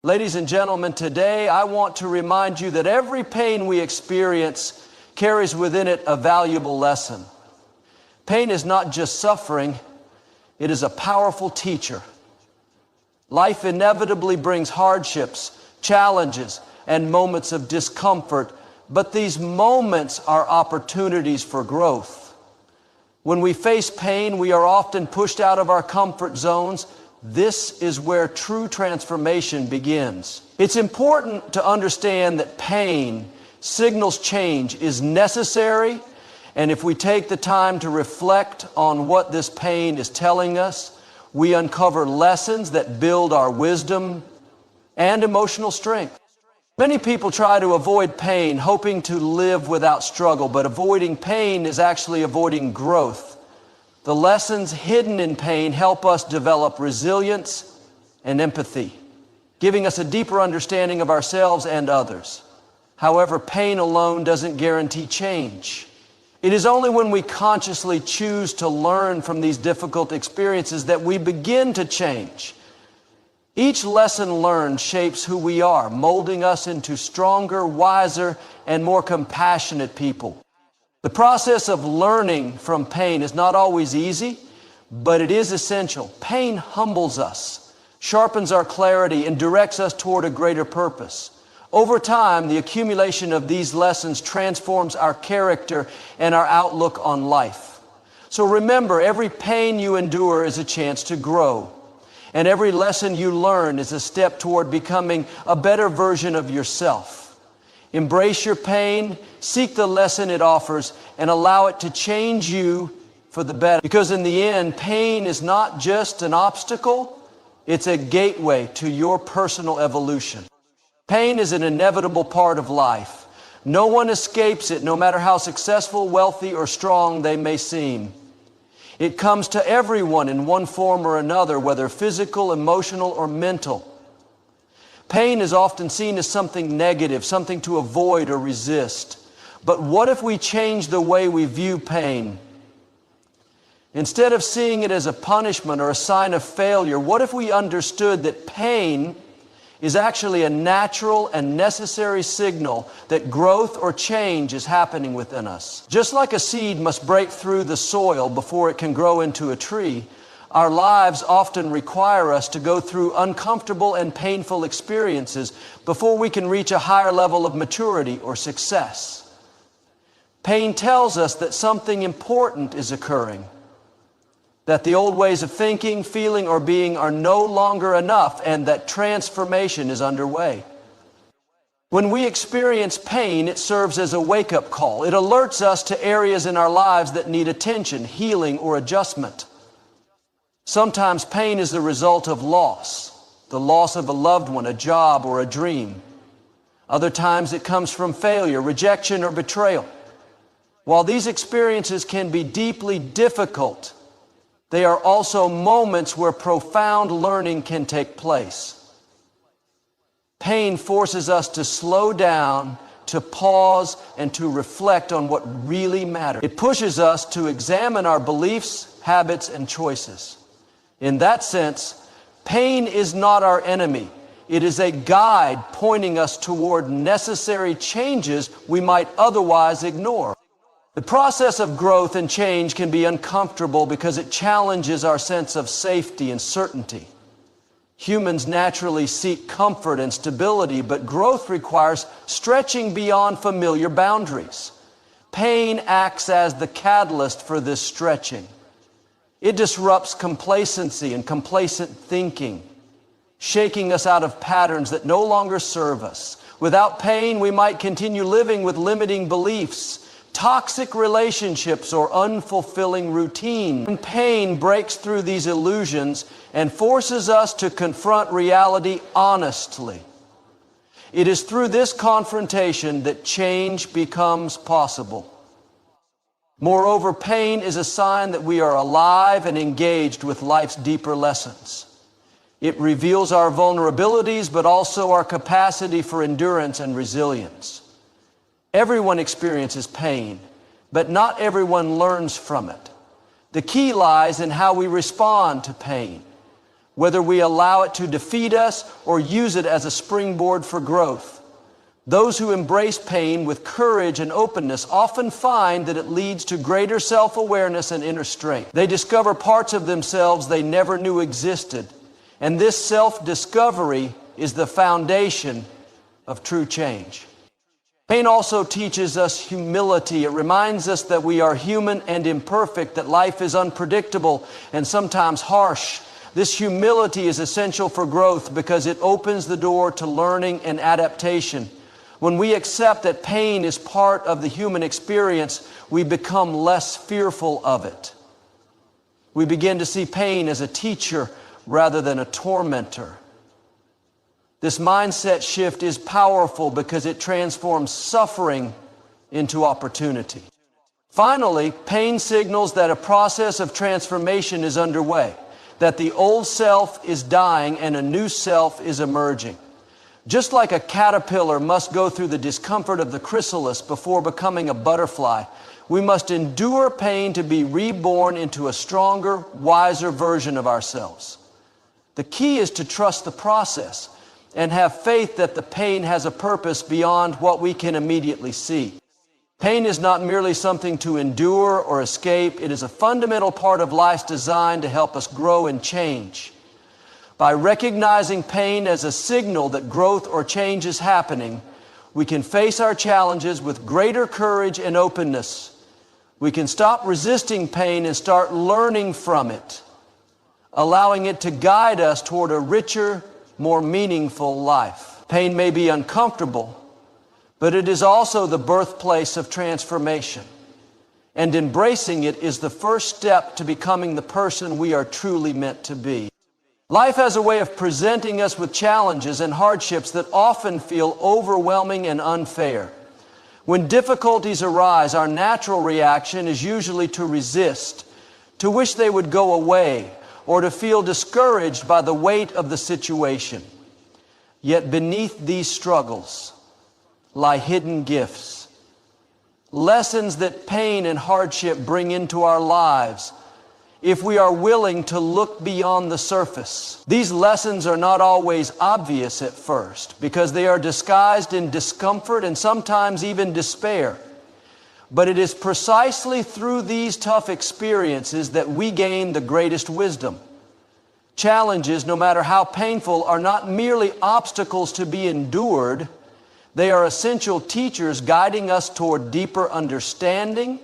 Ladies and gentlemen, today I want to remind you that every pain we experience carries within it a valuable lesson. Pain is not just suffering, it is a powerful teacher. Life inevitably brings hardships, challenges, and moments of discomfort, but these moments are opportunities for growth. When we face pain, we are often pushed out of our comfort zones. This is where true transformation begins. It's important to understand that pain signals change is necessary, and if we take the time to reflect on what this pain is telling us, we uncover lessons that build our wisdom and emotional strength. Many people try to avoid pain, hoping to live without struggle, but avoiding pain is actually avoiding growth. The lessons hidden in pain help us develop resilience and empathy, giving us a deeper understanding of ourselves and others. However, pain alone doesn't guarantee change. It is only when we consciously choose to learn from these difficult experiences that we begin to change. Each lesson learned shapes who we are, molding us into stronger, wiser, and more compassionate people. The process of learning from pain is not always easy, but it is essential. Pain humbles us, sharpens our clarity, and directs us toward a greater purpose. Over time, the accumulation of these lessons transforms our character and our outlook on life. So remember, every pain you endure is a chance to grow, and every lesson you learn is a step toward becoming a better version of yourself. Embrace your pain, seek the lesson it offers, and allow it to change you for the better. Because in the end, pain is not just an obstacle, it's a gateway to your personal evolution. Pain is an inevitable part of life. No one escapes it, no matter how successful, wealthy, or strong they may seem. It comes to everyone in one form or another, whether physical, emotional, or mental. Pain is often seen as something negative, something to avoid or resist. But what if we change the way we view pain? Instead of seeing it as a punishment or a sign of failure, what if we understood that pain is actually a natural and necessary signal that growth or change is happening within us? Just like a seed must break through the soil before it can grow into a tree, our lives often require us to go through uncomfortable and painful experiences before we can reach a higher level of maturity or success. Pain tells us that something important is occurring, that the old ways of thinking, feeling, or being are no longer enough, and that transformation is underway. When we experience pain, it serves as a wake-up call. It alerts us to areas in our lives that need attention, healing, or adjustment. Sometimes pain is the result of loss, the loss of a loved one, a job, or a dream. Other times it comes from failure, rejection, or betrayal. While these experiences can be deeply difficult, they are also moments where profound learning can take place. Pain forces us to slow down, to pause, and to reflect on what really matters. It pushes us to examine our beliefs, habits, and choices. In that sense, pain is not our enemy. It is a guide pointing us toward necessary changes we might otherwise ignore. The process of growth and change can be uncomfortable because it challenges our sense of safety and certainty. Humans naturally seek comfort and stability, but growth requires stretching beyond familiar boundaries. Pain acts as the catalyst for this stretching. It disrupts complacency and complacent thinking, shaking us out of patterns that no longer serve us. Without pain, we might continue living with limiting beliefs, toxic relationships, or unfulfilling routine. When pain breaks through these illusions and forces us to confront reality honestly, it is through this confrontation that change becomes possible. Moreover, pain is a sign that we are alive and engaged with life's deeper lessons. It reveals our vulnerabilities, but also our capacity for endurance and resilience. Everyone experiences pain, but not everyone learns from it. The key lies in how we respond to pain. whether we allow it to defeat us or use it as a springboard for growth. Those who embrace pain with courage and openness often find that it leads to greater self-awareness and inner strength. They discover parts of themselves they never knew existed. And this self-discovery is the foundation of true change. Pain also teaches us humility. It reminds us that we are human and imperfect, that life is unpredictable and sometimes harsh. This humility is essential for growth because it opens the door to learning and adaptation. When we accept that pain is part of the human experience, we become less fearful of it. We begin to see pain as a teacher rather than a tormentor. This mindset shift is powerful because it transforms suffering into opportunity. Finally, pain signals that a process of transformation is underway, that the old self is dying and a new self is emerging. Just like a caterpillar must go through the discomfort of the chrysalis before becoming a butterfly, we must endure pain to be reborn into a stronger, wiser version of ourselves. The key is to trust the process and have faith that the pain has a purpose beyond what we can immediately see. Pain is not merely something to endure or escape. It is a fundamental part of life's design to help us grow and change. By recognizing pain as a signal that growth or change is happening, we can face our challenges with greater courage and openness. We can stop resisting pain and start learning from it, allowing it to guide us toward a richer, more meaningful life. Pain may be uncomfortable, but it is also the birthplace of transformation. And embracing it is the first step to becoming the person we are truly meant to be. Life has a way of presenting us with challenges and hardships that often feel overwhelming and unfair. When difficulties arise, our natural reaction is usually to resist, to wish they would go away, or to feel discouraged by the weight of the situation. Yet beneath these struggles lie hidden gifts, lessons that pain and hardship bring into our lives if we are willing to look beyond the surface. These lessons are not always obvious at first because they are disguised in discomfort and sometimes even despair. But it is precisely through these tough experiences that we gain the greatest wisdom. Challenges, no matter how painful, are not merely obstacles to be endured. They are essential teachers guiding us toward deeper understanding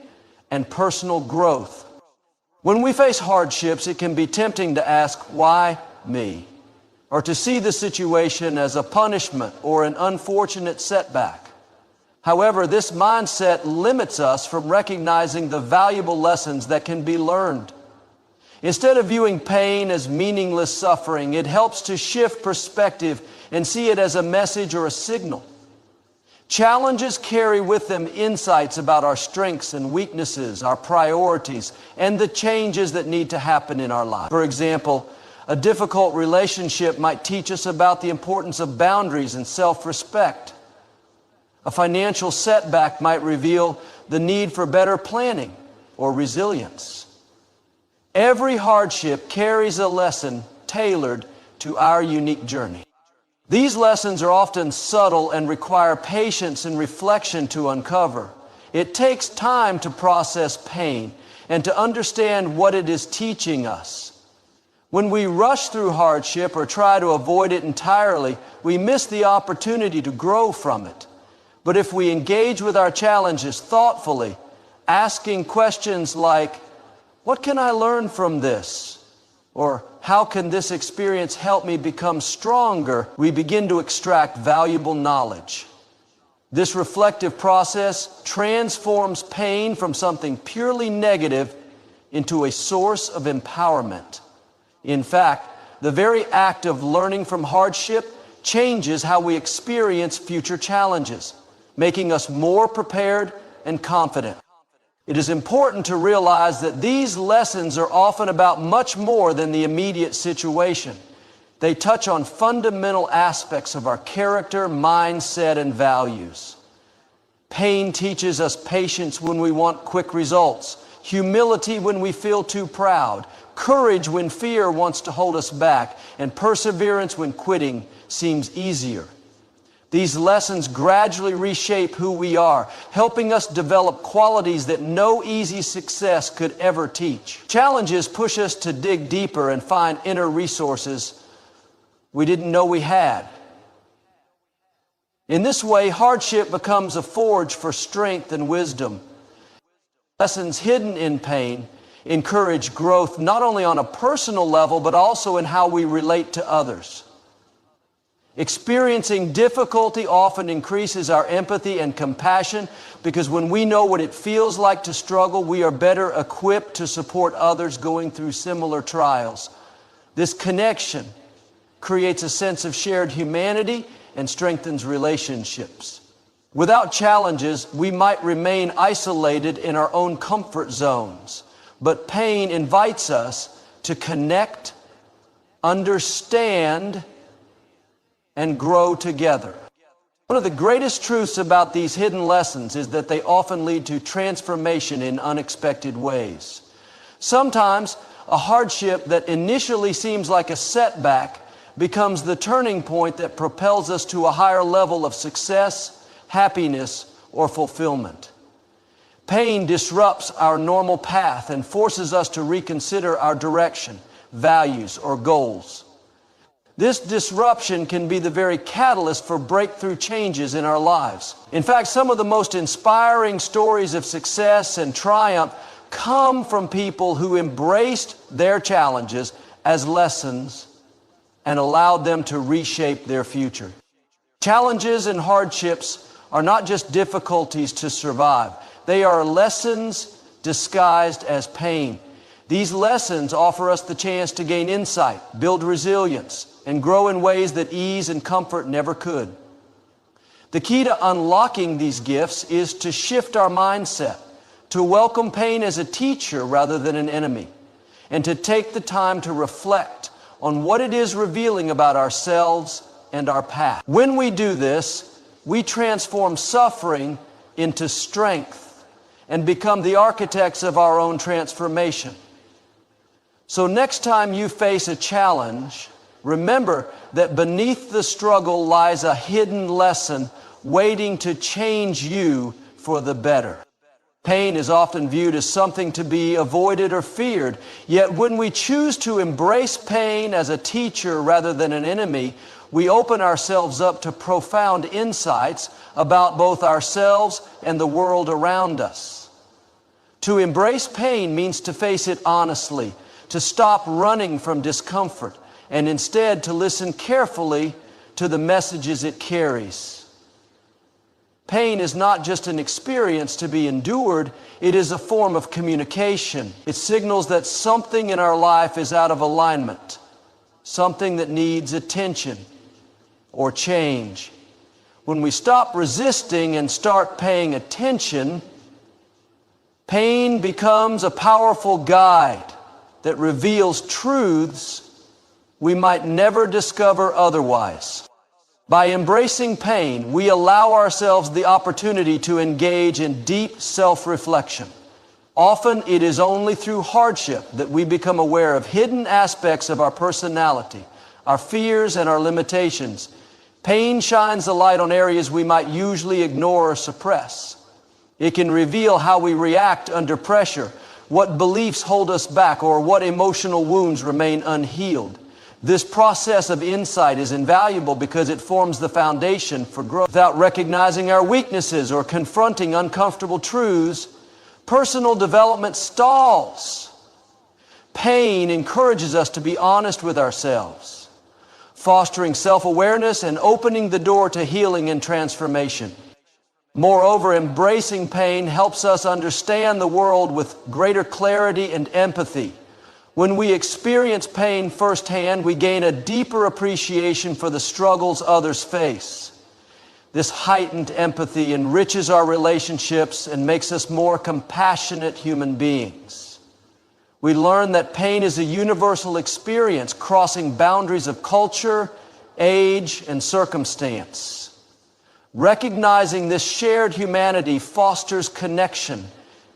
and personal growth. When we face hardships, it can be tempting to ask, why me? Or to see the situation as a punishment or an unfortunate setback. However, this mindset limits us from recognizing the valuable lessons that can be learned. Instead of viewing pain as meaningless suffering, it helps to shift perspective and see it as a message or a signal. Challenges carry with them insights about our strengths and weaknesses, our priorities, and the changes that need to happen in our lives. For example, a difficult relationship might teach us about the importance of boundaries and self-respect. A financial setback might reveal the need for better planning or resilience. Every hardship carries a lesson tailored to our unique journey. These lessons are often subtle and require patience and reflection to uncover. It takes time to process pain and to understand what it is teaching us. When we rush through hardship or try to avoid it entirely, we miss the opportunity to grow from it. But if we engage with our challenges thoughtfully, asking questions like, what can I learn from this? Or how can this experience help me become stronger? We begin to extract valuable knowledge. This reflective process transforms pain from something purely negative into a source of empowerment. In fact, the very act of learning from hardship changes how we experience future challenges, making us more prepared and confident. It is important to realize that these lessons are often about much more than the immediate situation. They touch on fundamental aspects of our character, mindset, and values. Pain teaches us patience when we want quick results, humility when we feel too proud, courage when fear wants to hold us back, and perseverance when quitting seems easier. These lessons gradually reshape who we are, helping us develop qualities that no easy success could ever teach. Challenges push us to dig deeper and find inner resources we didn't know we had. In this way, hardship becomes a forge for strength and wisdom. Lessons hidden in pain encourage growth not only on a personal level, but also in how we relate to others. Experiencing difficulty often increases our empathy and compassion because when we know what it feels like to struggle, we are better equipped to support others going through similar trials. This connection creates a sense of shared humanity and strengthens relationships. Without challenges, we might remain isolated in our own comfort zones, but pain invites us to connect, understand, and grow together. One of the greatest truths about these hidden lessons is that they often lead to transformation in unexpected ways. Sometimes a hardship that initially seems like a setback becomes the turning point that propels us to a higher level of success, happiness, or fulfillment. Pain disrupts our normal path and forces us to reconsider our direction, values, or goals. This disruption can be the very catalyst for breakthrough changes in our lives. In fact, some of the most inspiring stories of success and triumph come from people who embraced their challenges as lessons and allowed them to reshape their future. Challenges and hardships are not just difficulties to survive. They are lessons disguised as pain. These lessons offer us the chance to gain insight, build resilience, and grow in ways that ease and comfort never could. The key to unlocking these gifts is to shift our mindset, to welcome pain as a teacher rather than an enemy, and to take the time to reflect on what it is revealing about ourselves and our past. When we do this, we transform suffering into strength and become the architects of our own transformation. So next time you face a challenge, remember that beneath the struggle lies a hidden lesson waiting to change you for the better. Pain is often viewed as something to be avoided or feared. Yet when we choose to embrace pain as a teacher rather than an enemy, we open ourselves up to profound insights about both ourselves and the world around us. To embrace pain means to face it honestly, to stop running from discomfort, and instead to listen carefully to the messages it carries. Pain is not just an experience to be endured, it is a form of communication. It signals that something in our life is out of alignment, something that needs attention or change. When we stop resisting and start paying attention, pain becomes a powerful guide that reveals truths we might never discover otherwise. By embracing pain, we allow ourselves the opportunity to engage in deep self-reflection. Often it is only through hardship that we become aware of hidden aspects of our personality, our fears and our limitations. Pain shines a light on areas we might usually ignore or suppress. It can reveal how we react under pressure, what beliefs hold us back, or what emotional wounds remain unhealed. This process of insight is invaluable because it forms the foundation for growth. Without recognizing our weaknesses or confronting uncomfortable truths, personal development stalls. Pain encourages us to be honest with ourselves, fostering self-awareness and opening the door to healing and transformation. Moreover, embracing pain helps us understand the world with greater clarity and empathy. When we experience pain firsthand, we gain a deeper appreciation for the struggles others face. This heightened empathy enriches our relationships and makes us more compassionate human beings. We learn that pain is a universal experience crossing boundaries of culture, age, and circumstance. Recognizing this shared humanity fosters connection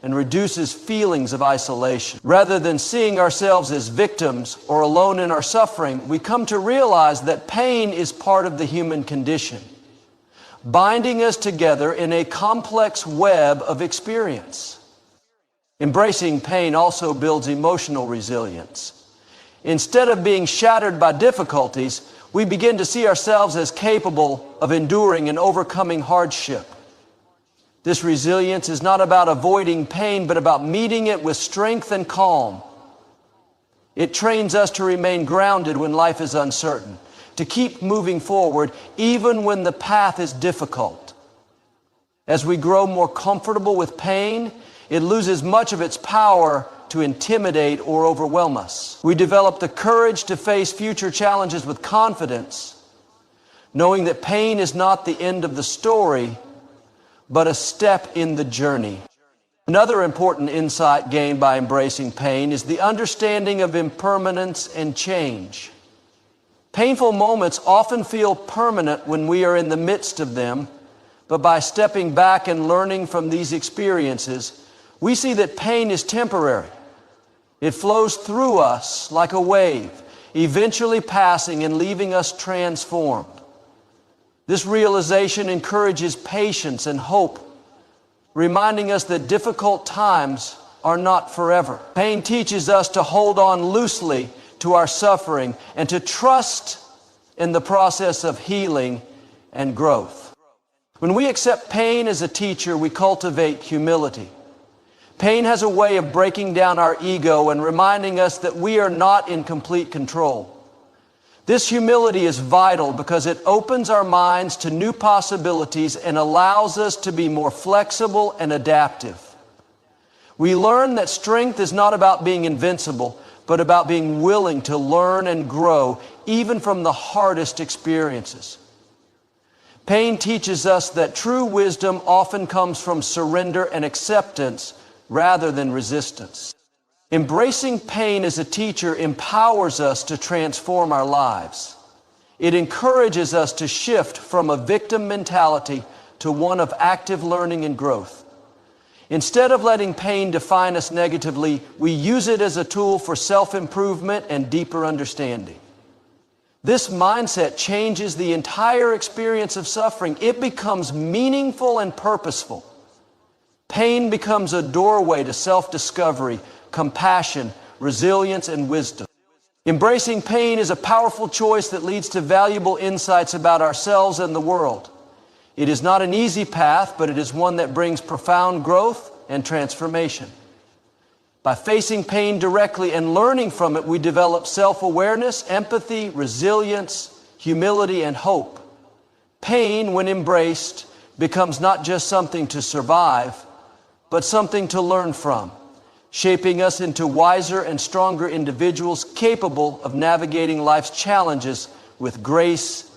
and reduces feelings of isolation. Rather than seeing ourselves as victims or alone in our suffering, we come to realize that pain is part of the human condition, binding us together in a complex web of experience. Embracing pain also builds emotional resilience. Instead of being shattered by difficulties, we begin to see ourselves as capable of enduring and overcoming hardship. This resilience is not about avoiding pain, but about meeting it with strength and calm. It trains us to remain grounded when life is uncertain, to keep moving forward even when the path is difficult. As we grow more comfortable with pain, it loses much of its power to intimidate or overwhelm us. We develop the courage to face future challenges with confidence, knowing that pain is not the end of the story, but a step in the journey. Another important insight gained by embracing pain is the understanding of impermanence and change. Painful moments often feel permanent when we are in the midst of them, but by stepping back and learning from these experiences, we see that pain is temporary. It flows through us like a wave, eventually passing and leaving us transformed. This realization encourages patience and hope, reminding us that difficult times are not forever. Pain teaches us to hold on loosely to our suffering and to trust in the process of healing and growth. When we accept pain as a teacher, we cultivate humility. Pain has a way of breaking down our ego and reminding us that we are not in complete control. This humility is vital because it opens our minds to new possibilities and allows us to be more flexible and adaptive. We learn that strength is not about being invincible, but about being willing to learn and grow even from the hardest experiences. Pain teaches us that true wisdom often comes from surrender and acceptance rather than resistance. Embracing pain as a teacher empowers us to transform our lives. It encourages us to shift from a victim mentality to one of active learning and growth. Instead of letting pain define us negatively, we use it as a tool for self-improvement and deeper understanding. This mindset changes the entire experience of suffering. It becomes meaningful and purposeful. Pain becomes a doorway to self-discovery, compassion, resilience, and wisdom. Embracing pain is a powerful choice that leads to valuable insights about ourselves and the world. It is not an easy path, but it is one that brings profound growth and transformation. By facing pain directly and learning from it, we develop self-awareness, empathy, resilience, humility, and hope. Pain, when embraced, becomes not just something to survive, but something to learn from, shaping us into wiser and stronger individuals capable of navigating life's challenges with grace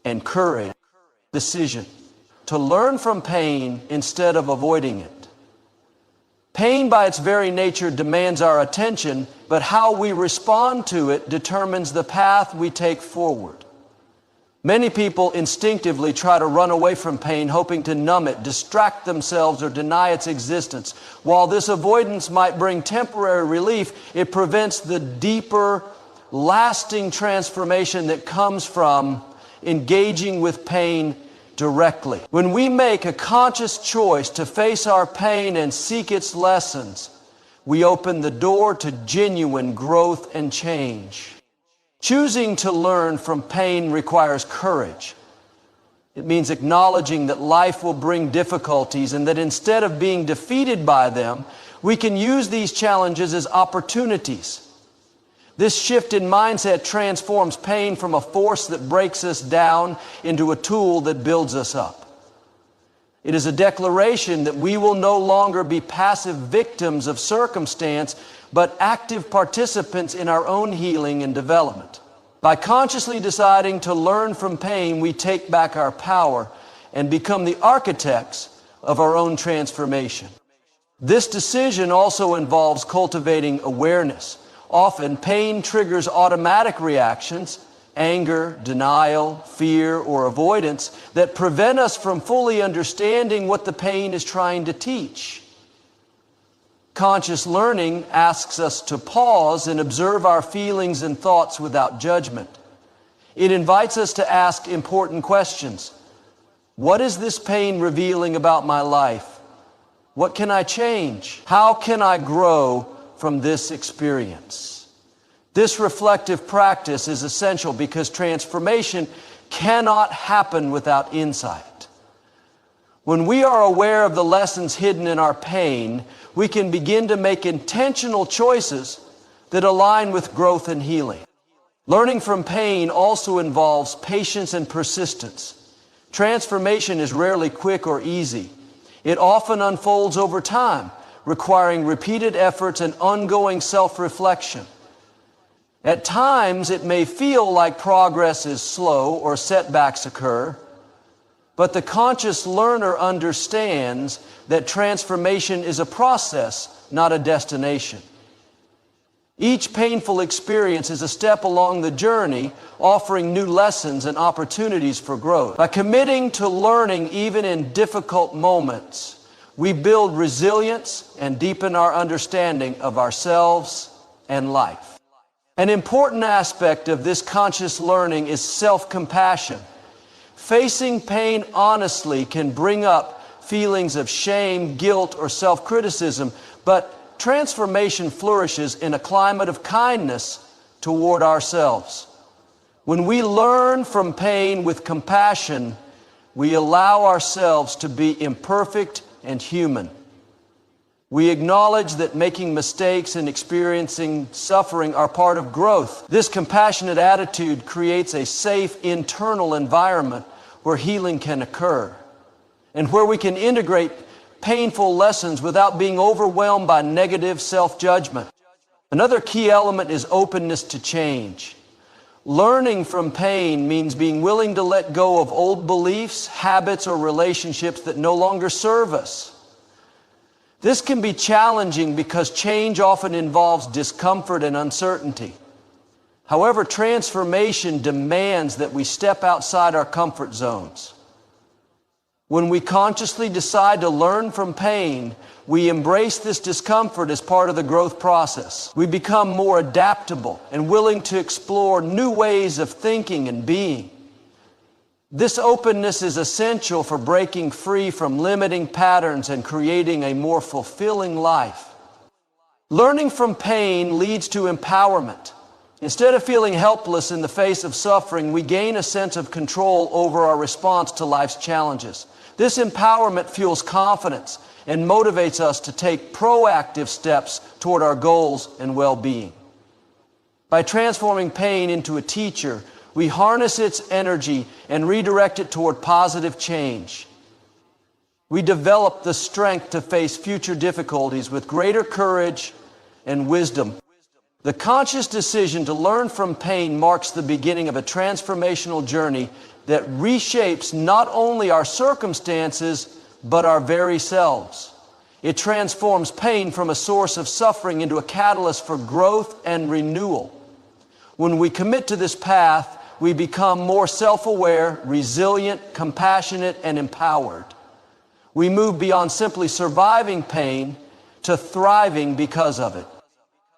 and courage. Decision to learn from pain instead of avoiding it. Pain by its very nature demands our attention, but how we respond to it determines the path we take forward. Many people instinctively try to run away from pain, hoping to numb it, distract themselves, or deny its existence. While this avoidance might bring temporary relief, it prevents the deeper, lasting transformation that comes from engaging with pain directly. When we make a conscious choice to face our pain and seek its lessons, we open the door to genuine growth and change. Choosing to learn from pain requires courage. It means acknowledging that life will bring difficulties and that instead of being defeated by them, we can use these challenges as opportunities. This shift in mindset transforms pain from a force that breaks us down into a tool that builds us up. It is a declaration that we will no longer be passive victims of circumstance, but active participants in our own healing and development. By consciously deciding to learn from pain, we take back our power and become the architects of our own transformation. This decision also involves cultivating awareness. Often, pain triggers automatic reactions, anger, denial, fear, or avoidance that prevent us from fully understanding what the pain is trying to teach. Conscious learning asks us to pause and observe our feelings and thoughts without judgment. It invites us to ask important questions. What is this pain revealing about my life? What can I change? How can I grow from this experience? This reflective practice is essential because transformation cannot happen without insight. When we are aware of the lessons hidden in our pain, we can begin to make intentional choices that align with growth and healing. Learning from pain also involves patience and persistence. Transformation is rarely quick or easy. It often unfolds over time, requiring repeated efforts and ongoing self-reflection. At times, it may feel like progress is slow or setbacks occur, but the conscious learner understands that transformation is a process, not a destination. Each painful experience is a step along the journey, offering new lessons and opportunities for growth. By committing to learning even in difficult moments, we build resilience and deepen our understanding of ourselves and life. An important aspect of this conscious learning is self-compassion. Facing pain honestly can bring up feelings of shame, guilt, or self-criticism, but transformation flourishes in a climate of kindness toward ourselves. When we learn from pain with compassion, we allow ourselves to be imperfect and human. We acknowledge that making mistakes and experiencing suffering are part of growth. This compassionate attitude creates a safe internal environment where healing can occur and where we can integrate painful lessons without being overwhelmed by negative self-judgment. Another key element is openness to change. Learning from pain means being willing to let go of old beliefs, habits, or relationships that no longer serve us. This can be challenging because change often involves discomfort and uncertainty. However, transformation demands that we step outside our comfort zones. When we consciously decide to learn from pain, we embrace this discomfort as part of the growth process. We become more adaptable and willing to explore new ways of thinking and being. This openness is essential for breaking free from limiting patterns and creating a more fulfilling life. Learning from pain leads to empowerment. Instead of feeling helpless in the face of suffering, we gain a sense of control over our response to life's challenges. This empowerment fuels confidence and motivates us to take proactive steps toward our goals and well-being. By transforming pain into a teacher, we harness its energy and redirect it toward positive change. We develop the strength to face future difficulties with greater courage and wisdom. The conscious decision to learn from pain marks the beginning of a transformational journey that reshapes not only our circumstances, but our very selves. It transforms pain from a source of suffering into a catalyst for growth and renewal. When we commit to this path, we become more self-aware, resilient, compassionate, and empowered. We move beyond simply surviving pain to thriving because of it.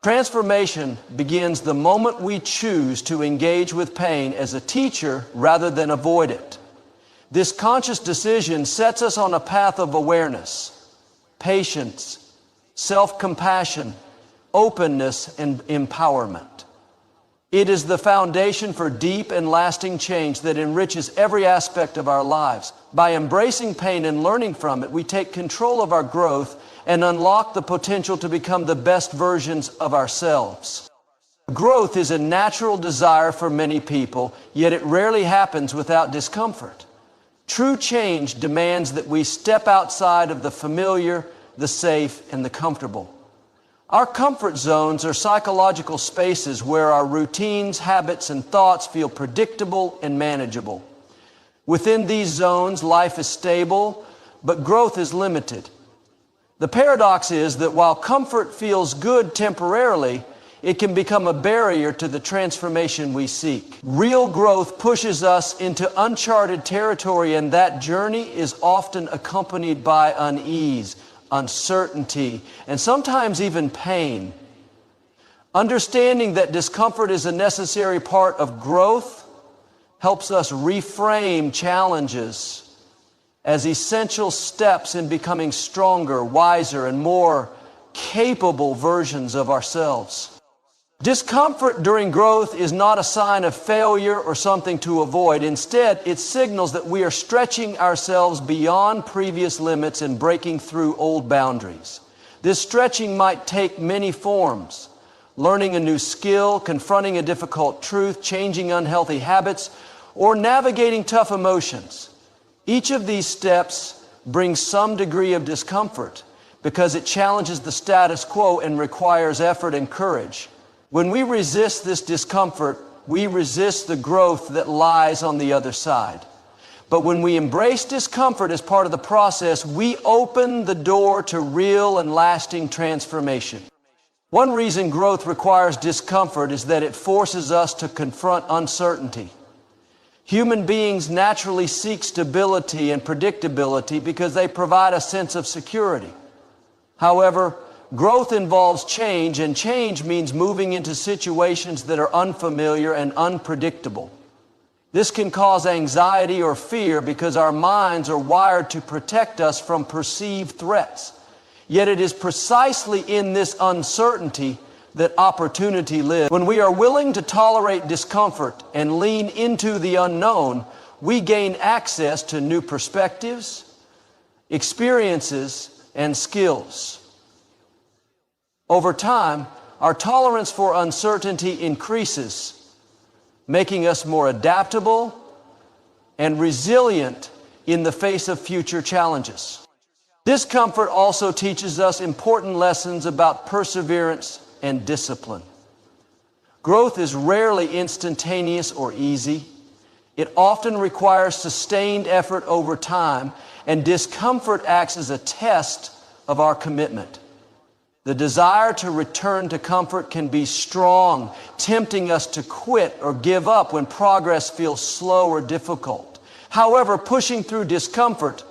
Transformation begins the moment we choose to engage with pain as a teacher rather than avoid it. This conscious decision sets us on a path of awareness, patience, self-compassion, openness, and empowerment. It is the foundation for deep and lasting change that enriches every aspect of our lives. By embracing pain and learning from it, we take control of our growth and unlock the potential to become the best versions of ourselves. Growth is a natural desire for many people, yet it rarely happens without discomfort. True change demands that we step outside of the familiar, the safe, and the comfortable. Our comfort zones are psychological spaces where our routines, habits, and thoughts feel predictable and manageable. Within these zones, life is stable, but growth is limited. The paradox is that while comfort feels good temporarily, it can become a barrier to the transformation we seek. Real growth pushes us into uncharted territory, and that journey is often accompanied by unease, uncertainty, and sometimes even pain. Understanding that discomfort is a necessary part of growth helps us reframe challenges as essential steps in becoming stronger, wiser, and more capable versions of ourselves. Discomfort during growth is not a sign of failure or something to avoid. Instead, it signals that we are stretching ourselves beyond previous limits and breaking through old boundaries. This stretching might take many forms: learning a new skill, confronting a difficult truth, changing unhealthy habits, or navigating tough emotions. Each of these steps brings some degree of discomfort because it challenges the status quo and requires effort and courage. When we resist this discomfort, we resist the growth that lies on the other side. But when we embrace discomfort as part of the process, we open the door to real and lasting transformation. One reason growth requires discomfort is that it forces us to confront uncertainty. Human beings naturally seek stability and predictability because they provide a sense of security. However, growth involves change, and change means moving into situations that are unfamiliar and unpredictable. This can cause anxiety or fear because our minds are wired to protect us from perceived threats. Yet it is precisely in this uncertainty that opportunity lives. When we are willing to tolerate discomfort and lean into the unknown, we gain access to new perspectives, experiences, and skills. Over time, our tolerance for uncertainty increases, making us more adaptable and resilient in the face of future challenges. Discomfort also teaches us important lessons about perseverance and discipline. Growth is rarely instantaneous or easy. It often requires sustained effort over time, and discomfort acts as a test of our commitment. The desire to return to comfort can be strong, tempting us to quit or give up when progress feels slow or difficult. However, pushing through discomfort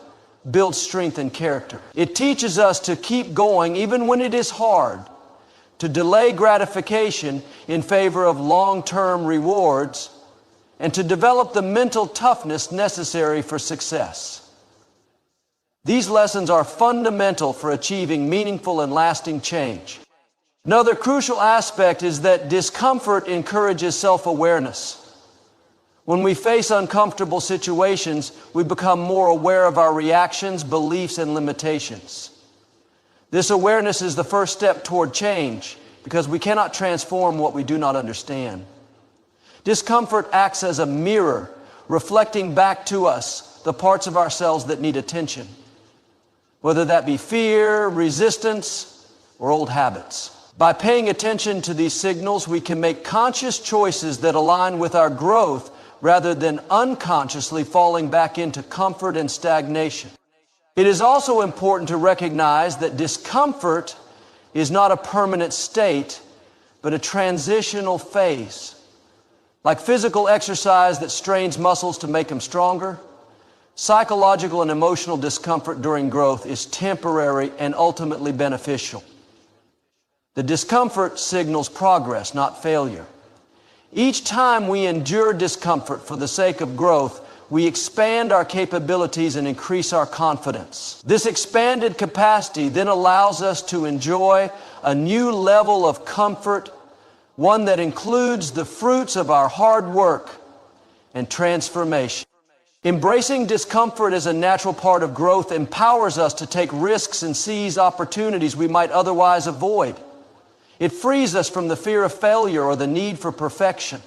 builds strength and character. It teaches us to keep going even when it is hard, to delay gratification in favor of long-term rewards, and to develop the mental toughness necessary for success. These lessons are fundamental for achieving meaningful and lasting change. Another crucial aspect is that discomfort encourages self-awareness. When we face uncomfortable situations, we become more aware of our reactions, beliefs, and limitations. This awareness is the first step toward change because we cannot transform what we do not understand. Discomfort acts as a mirror, reflecting back to us the parts of ourselves that need attention, whether that be fear, resistance, or old habits. By paying attention to these signals, we can make conscious choices that align with our growth rather than unconsciously falling back into comfort and stagnation. It is also important to recognize that discomfort is not a permanent state, but a transitional phase. Like physical exercise that strains muscles to make them stronger, psychological and emotional discomfort during growth is temporary and ultimately beneficial. The discomfort signals progress, not failure. Each time we endure discomfort for the sake of growth, we expand our capabilities and increase our confidence. This expanded capacity then allows us to enjoy a new level of comfort, one that includes the fruits of our hard work and transformation. Embracing discomfort as a natural part of growth empowers us to take risks and seize opportunities we might otherwise avoid. It frees us from the fear of failure or the need for perfection.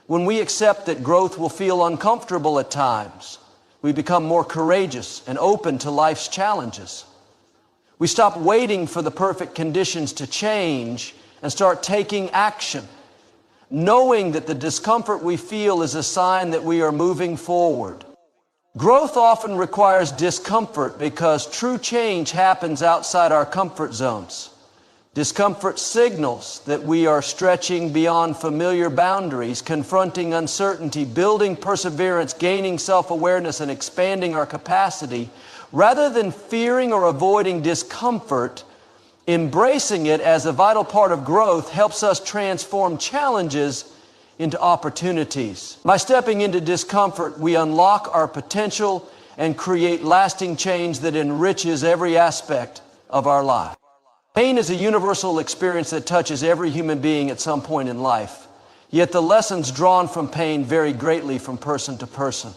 When we accept that growth will feel uncomfortable at times, we become more courageous and open to life's challenges. We stop waiting for the perfect conditions to change and start taking action, knowing that the discomfort we feel is a sign that we are moving forward. Growth often requires discomfort because true change happens outside our comfort zones. Discomfort signals that we are stretching beyond familiar boundaries, confronting uncertainty, building perseverance, gaining self-awareness, and expanding our capacity. Rather than fearing or avoiding discomfort, embracing it as a vital part of growth helps us transform challenges into opportunities. By stepping into discomfort, we unlock our potential and create lasting change that enriches every aspect of our life. Pain is a universal experience that touches every human being at some point in life. Yet the lessons drawn from pain vary greatly from person to person.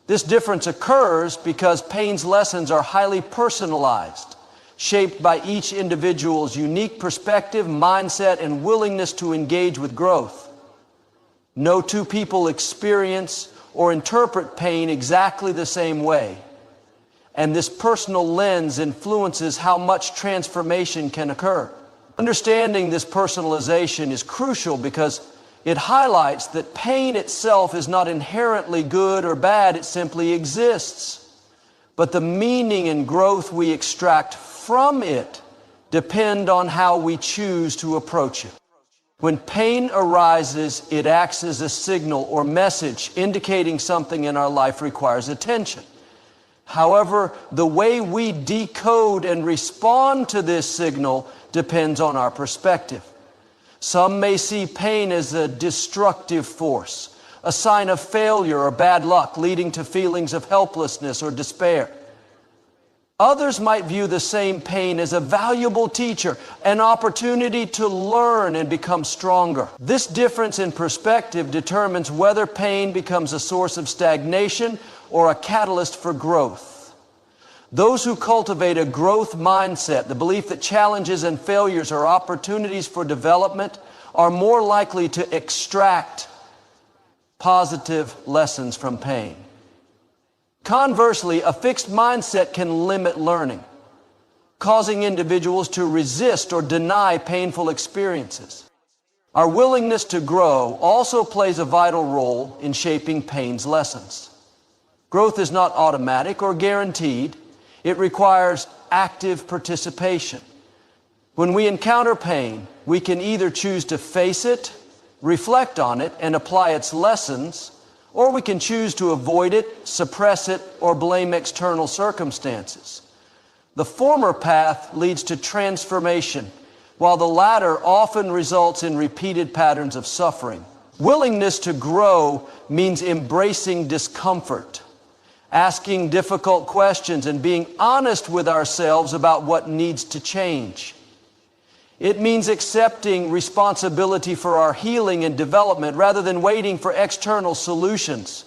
This difference occurs because pain's lessons are highly personalized, shaped by each individual's unique perspective, mindset, and willingness to engage with growth. No two people experience or interpret pain exactly the same way. And this personal lens influences how much transformation can occur. Understanding this personalization is crucial because it highlights that pain itself is not inherently good or bad, it simply exists. But the meaning and growth we extract from it depend on how we choose to approach it. When pain arises, it acts as a signal or message indicating something in our life requires attention. However, the way we decode and respond to this signal depends on our perspective. Some may see pain as a destructive force, a sign of failure or bad luck, leading to feelings of helplessness or despair. Others might view the same pain as a valuable teacher, an opportunity to learn and become stronger. This difference in perspective determines whether pain becomes a source of stagnation or a catalyst for growth. Those who cultivate a growth mindset, the belief that challenges and failures are opportunities for development, are more likely to extract positive lessons from pain. Conversely, a fixed mindset can limit learning, causing individuals to resist or deny painful experiences. Our willingness to grow also plays a vital role in shaping pain's lessons. Growth is not automatic or guaranteed. It requires active participation. When we encounter pain, we can either choose to face it, reflect on it, and apply its lessons, or we can choose to avoid it, suppress it, or blame external circumstances. The former path leads to transformation, while the latter often results in repeated patterns of suffering. Willingness to grow means embracing discomfort, asking difficult questions, and being honest with ourselves about what needs to change. It means accepting responsibility for our healing and development rather than waiting for external solutions.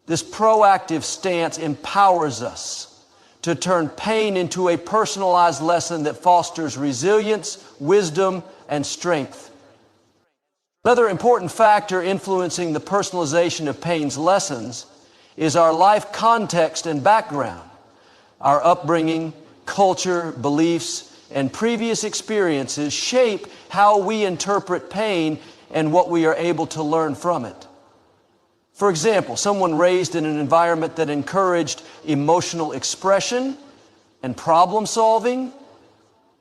This proactive stance empowers us to turn pain into a personalized lesson that fosters resilience, wisdom, and strength. Another important factor influencing the personalization of pain's lessons is our life context and background. Our upbringing, culture, beliefs, and previous experiences shape how we interpret pain and what we are able to learn from it. For example, someone raised in an environment that encouraged emotional expression and problem solving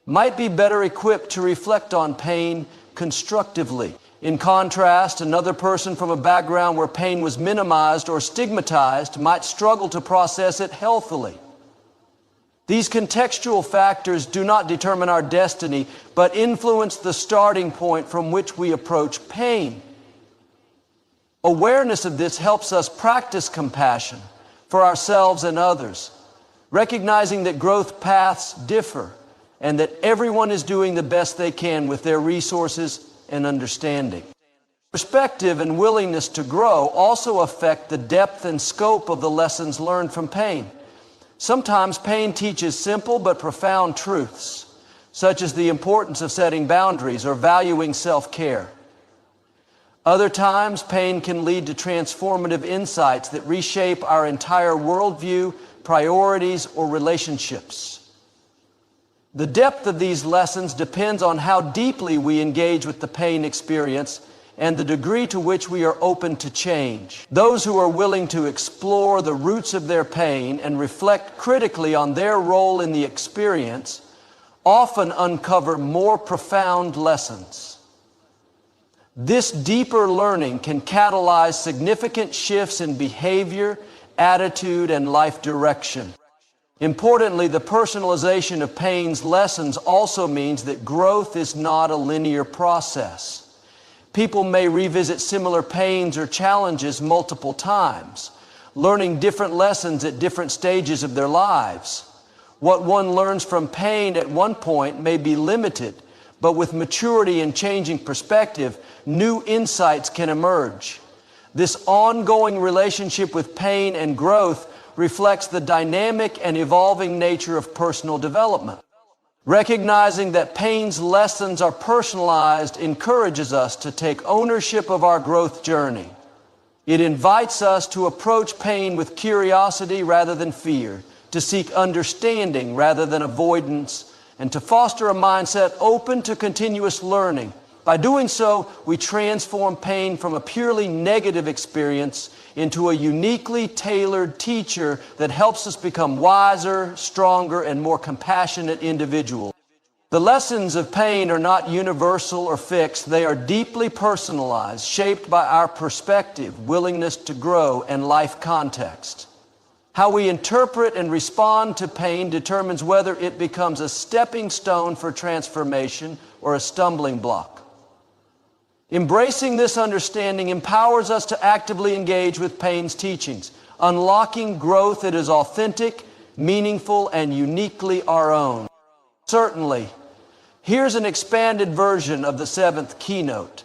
might be better equipped to reflect on pain constructively. In contrast, another person from a background where pain was minimized or stigmatized might struggle to process it healthily. These contextual factors do not determine our destiny, but influence the starting point from which we approach pain. Awareness of this helps us practice compassion for ourselves and others, recognizing that growth paths differ and that everyone is doing the best they can with their resources and understanding. Perspective and willingness to grow also affect the depth and scope of the lessons learned from pain. Sometimes pain teaches simple but profound truths, such as the importance of setting boundaries or valuing self-care. Other times, pain can lead to transformative insights that reshape our entire worldview, priorities, or relationships. The depth of these lessons depends on how deeply we engage with the pain experience and the degree to which we are open to change. Those who are willing to explore the roots of their pain and reflect critically on their role in the experience often uncover more profound lessons. This deeper learning can catalyze significant shifts in behavior, attitude, and life direction. Importantly, the personalization of pain's lessons also means that growth is not a linear process. People may revisit similar pains or challenges multiple times, learning different lessons at different stages of their lives. What one learns from pain at one point may be limited, but with maturity and changing perspective, new insights can emerge. This ongoing relationship with pain and growth reflects the dynamic and evolving nature of personal development. Recognizing that pain's lessons are personalized encourages us to take ownership of our growth journey. It invites us to approach pain with curiosity rather than fear, to seek understanding rather than avoidance, and to foster a mindset open to continuous learning. By doing so, we transform pain from a purely negative experience into a uniquely tailored teacher that helps us become wiser, stronger, and more compassionate individuals. The lessons of pain are not universal or fixed. They are deeply personalized, shaped by our perspective, willingness to grow, and life context. How we interpret and respond to pain determines whether it becomes a stepping stone for transformation or a stumbling block. Embracing this understanding empowers us to actively engage with pain's teachings, unlocking growth that is authentic, meaningful, and uniquely our own. Certainly, here's an expanded version of the seventh keynote.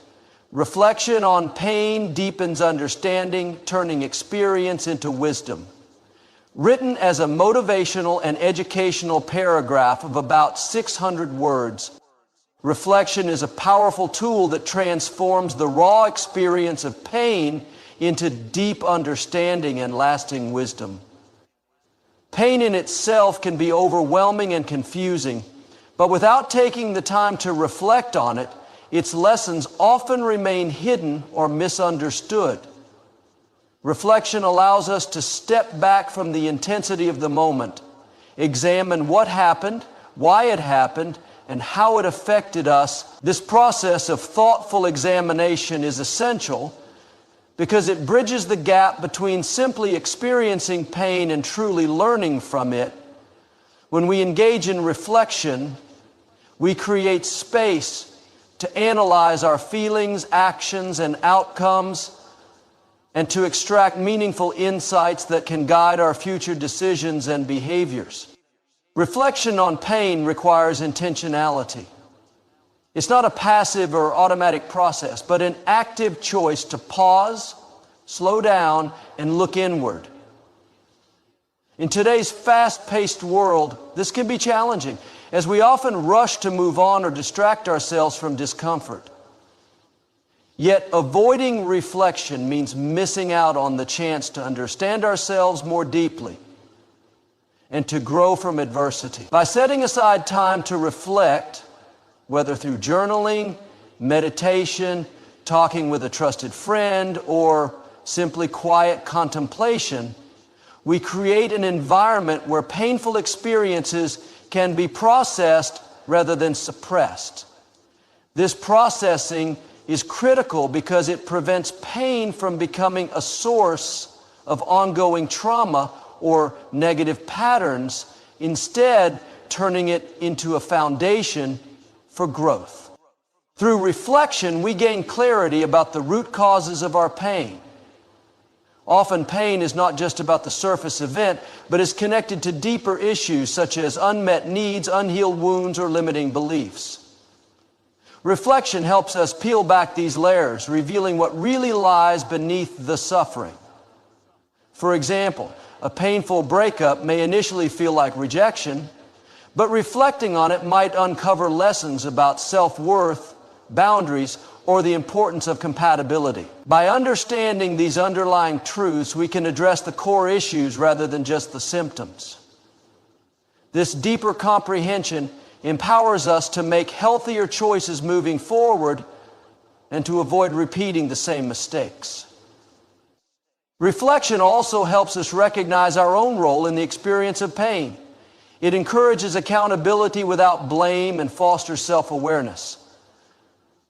Reflection on pain deepens understanding, turning experience into wisdom. Written as a motivational and educational paragraph of about 600 words, reflection is a powerful tool that transforms the raw experience of pain into deep understanding and lasting wisdom. Pain in itself can be overwhelming and confusing, but without taking the time to reflect on it, its lessons often remain hidden or misunderstood. Reflection allows us to step back from the intensity of the moment, examine what happened, why it happened, and how it affected us. This process of thoughtful examination is essential because it bridges the gap between simply experiencing pain and truly learning from it. When we engage in reflection, we create space to analyze our feelings, actions, and outcomes, and to extract meaningful insights that can guide our future decisions and behaviors. Reflection on pain requires intentionality. It's not a passive or automatic process, but an active choice to pause, slow down, and look inward. In today's fast-paced world, this can be challenging, as we often rush to move on or distract ourselves from discomfort. Yet avoiding reflection means missing out on the chance to understand ourselves more deeply and to grow from adversity. By setting aside time to reflect, whether through journaling, meditation, talking with a trusted friend, or simply quiet contemplation, we create an environment where painful experiences can be processed rather than suppressed. This processing is critical because it prevents pain from becoming a source of ongoing trauma or negative patterns, instead turning it into a foundation for growth. Through reflection, we gain clarity about the root causes of our pain. Often pain is not just about the surface event, but is connected to deeper issues such as unmet needs, unhealed wounds, or limiting beliefs. Reflection helps us peel back these layers, revealing what really lies beneath the suffering. For example, a painful breakup may initially feel like rejection, but reflecting on it might uncover lessons about self-worth, boundaries, or the importance of compatibility. By understanding these underlying truths, we can address the core issues rather than just the symptoms. This deeper comprehension empowers us to make healthier choices moving forward and to avoid repeating the same mistakes. Reflection also helps us recognize our own role in the experience of pain. It encourages accountability without blame and fosters self-awareness.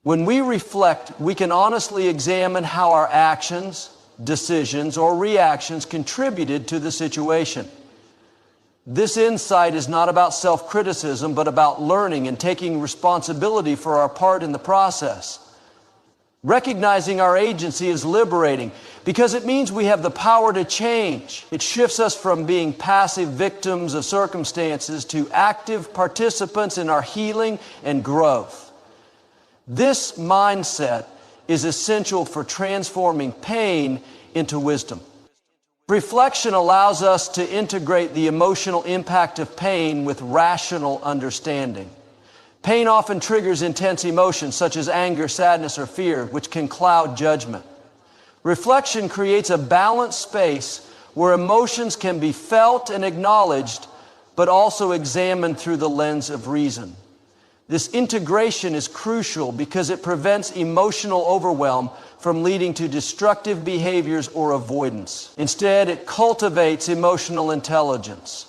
When we reflect, we can honestly examine how our actions, decisions, or reactions contributed to the situation. This insight is not about self-criticism, but about learning and taking responsibility for our part in the process. Recognizing our agency is liberating because it means we have the power to change. It shifts us from being passive victims of circumstances to active participants in our healing and growth. This mindset is essential for transforming pain into wisdom. Reflection allows us to integrate the emotional impact of pain with rational understanding. Pain often triggers intense emotions such as anger, sadness, or fear, which can cloud judgment. Reflection creates a balanced space where emotions can be felt and acknowledged, but also examined through the lens of reason. This integration is crucial because it prevents emotional overwhelm from leading to destructive behaviors or avoidance. Instead, it cultivates emotional intelligence.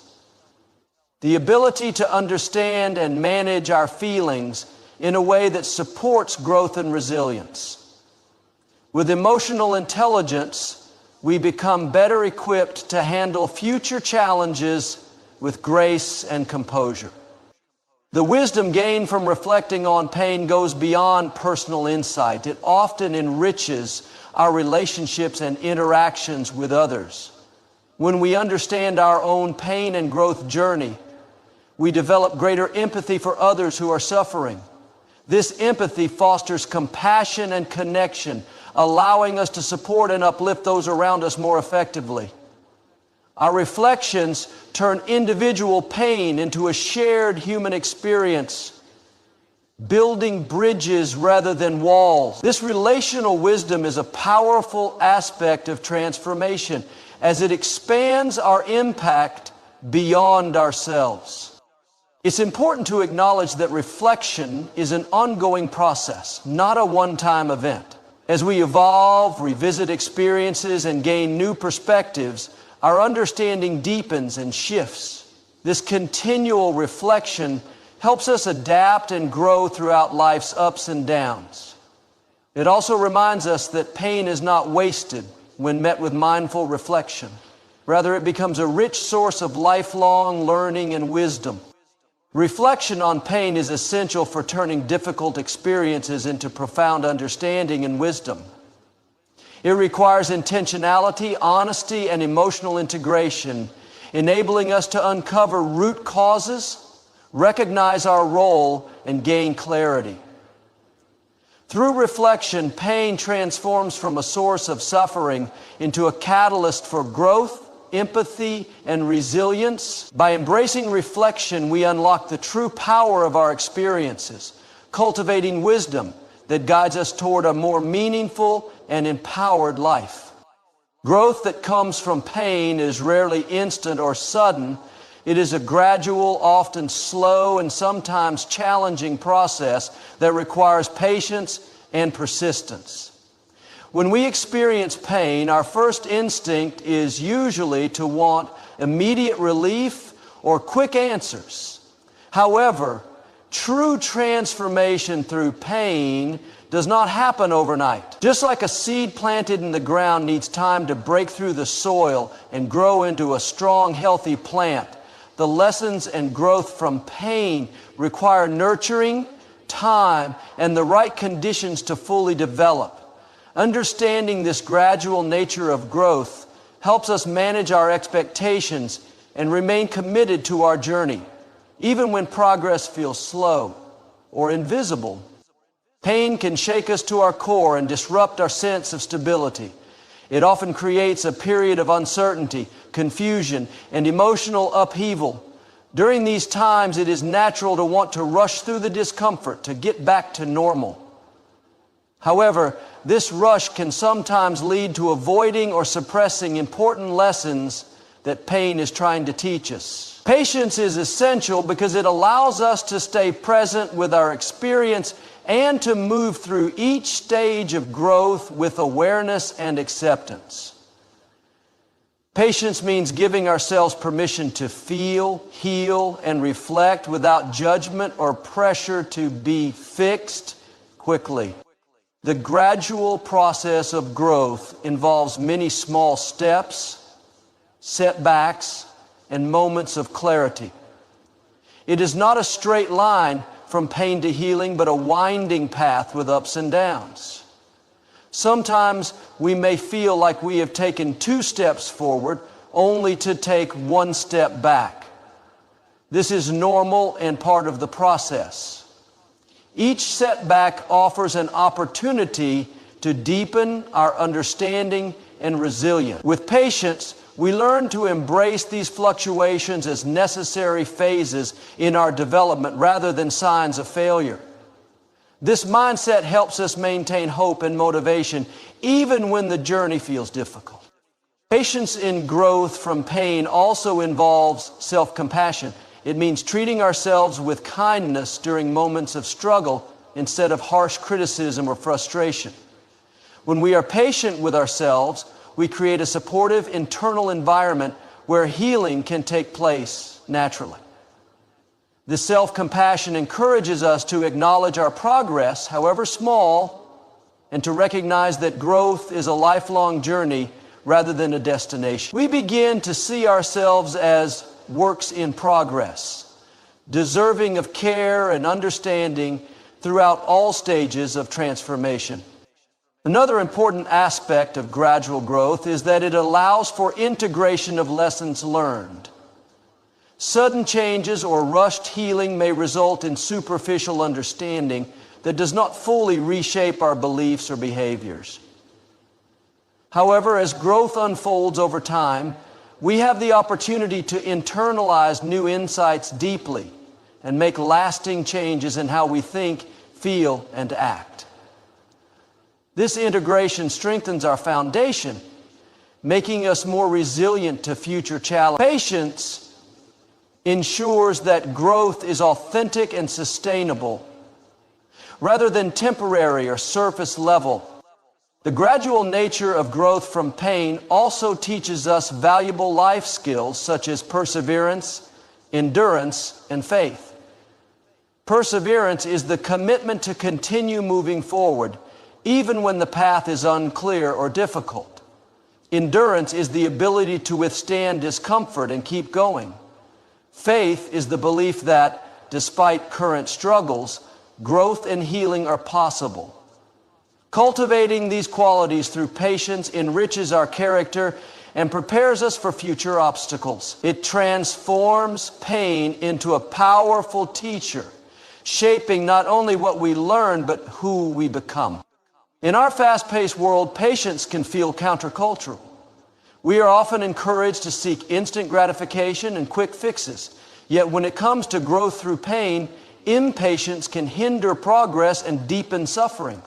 The ability to understand and manage our feelings in a way that supports growth and resilience. With emotional intelligence, we become better equipped to handle future challenges with grace and composure. The wisdom gained from reflecting on pain goes beyond personal insight. It often enriches our relationships and interactions with others. When we understand our own pain and growth journey, we develop greater empathy for others who are suffering. This empathy fosters compassion and connection, allowing us to support and uplift those around us more effectively. Our reflections turn individual pain into a shared human experience, building bridges rather than walls. This relational wisdom is a powerful aspect of transformation as it expands our impact beyond ourselves. It's important to acknowledge that reflection is an ongoing process, not a one-time event. As we evolve, revisit experiences, and gain new perspectives, our understanding deepens and shifts. This continual reflection helps us adapt and grow throughout life's ups and downs. It also reminds us that pain is not wasted when met with mindful reflection. Rather, it becomes a rich source of lifelong learning and wisdom. Reflection on pain is essential for turning difficult experiences into profound understanding and wisdom. It requires intentionality, honesty, and emotional integration, enabling us to uncover root causes, recognize our role, and gain clarity. Through reflection, pain transforms from a source of suffering into a catalyst for growth, empathy, and resilience. By embracing reflection, we unlock the true power of our experiences, cultivating wisdom that guides us toward a more meaningful and empowered life. Growth that comes from pain is rarely instant or sudden. It is a gradual, often slow, and sometimes challenging process that requires patience and persistence. When we experience pain, our first instinct is usually to want immediate relief or quick answers. However, true transformation through pain does not happen overnight. Just like a seed planted in the ground needs time to break through the soil and grow into a strong, healthy plant, the lessons and growth from pain require nurturing, time, and the right conditions to fully develop. Understanding this gradual nature of growth helps us manage our expectations and remain committed to our journey, even when progress feels slow or invisible. Pain can shake us to our core and disrupt our sense of stability. It often creates a period of uncertainty, confusion, and emotional upheaval. During these times, it is natural to want to rush through the discomfort to get back to normal. However, this rush can sometimes lead to avoiding or suppressing important lessons that pain is trying to teach us. Patience is essential because it allows us to stay present with our experience and to move through each stage of growth with awareness and acceptance. Patience means giving ourselves permission to feel, heal, and reflect without judgment or pressure to be fixed quickly. The gradual process of growth involves many small steps, setbacks, and moments of clarity. It is not a straight line from pain to healing, but a winding path with ups and downs. Sometimes we may feel like we have taken 2 steps forward only to take 1 step back. This is normal and part of the process. Each setback offers an opportunity to deepen our understanding and resilience. With patience, we learn to embrace these fluctuations as necessary phases in our development rather than signs of failure. This mindset helps us maintain hope and motivation even when the journey feels difficult. Patience in growth from pain also involves self-compassion. It means treating ourselves with kindness during moments of struggle instead of harsh criticism or frustration. When we are patient with ourselves, we create a supportive internal environment where healing can take place naturally. This self-compassion encourages us to acknowledge our progress, however small, and to recognize that growth is a lifelong journey rather than a destination. We begin to see ourselves as works in progress, deserving of care and understanding throughout all stages of transformation. Another important aspect of gradual growth is that it allows for integration of lessons learned. Sudden changes or rushed healing may result in superficial understanding that does not fully reshape our beliefs or behaviors. However, as growth unfolds over time, we have the opportunity to internalize new insights deeply and make lasting changes in how we think, feel, and act. This integration strengthens our foundation, making us more resilient to future challenges. Patience ensures that growth is authentic and sustainable, rather than temporary or surface level. The gradual nature of growth from pain also teaches us valuable life skills such as perseverance, endurance, and faith. Perseverance is the commitment to continue moving forward, even when the path is unclear or difficult. Endurance is the ability to withstand discomfort and keep going. Faith is the belief that, despite current struggles, growth and healing are possible. Cultivating these qualities through patience enriches our character and prepares us for future obstacles. It transforms pain into a powerful teacher, shaping not only what we learn, but who we become. In our fast-paced world, patience can feel countercultural. We are often encouraged to seek instant gratification and quick fixes. Yet when it comes to growth through pain, impatience can hinder progress and deepen suffering.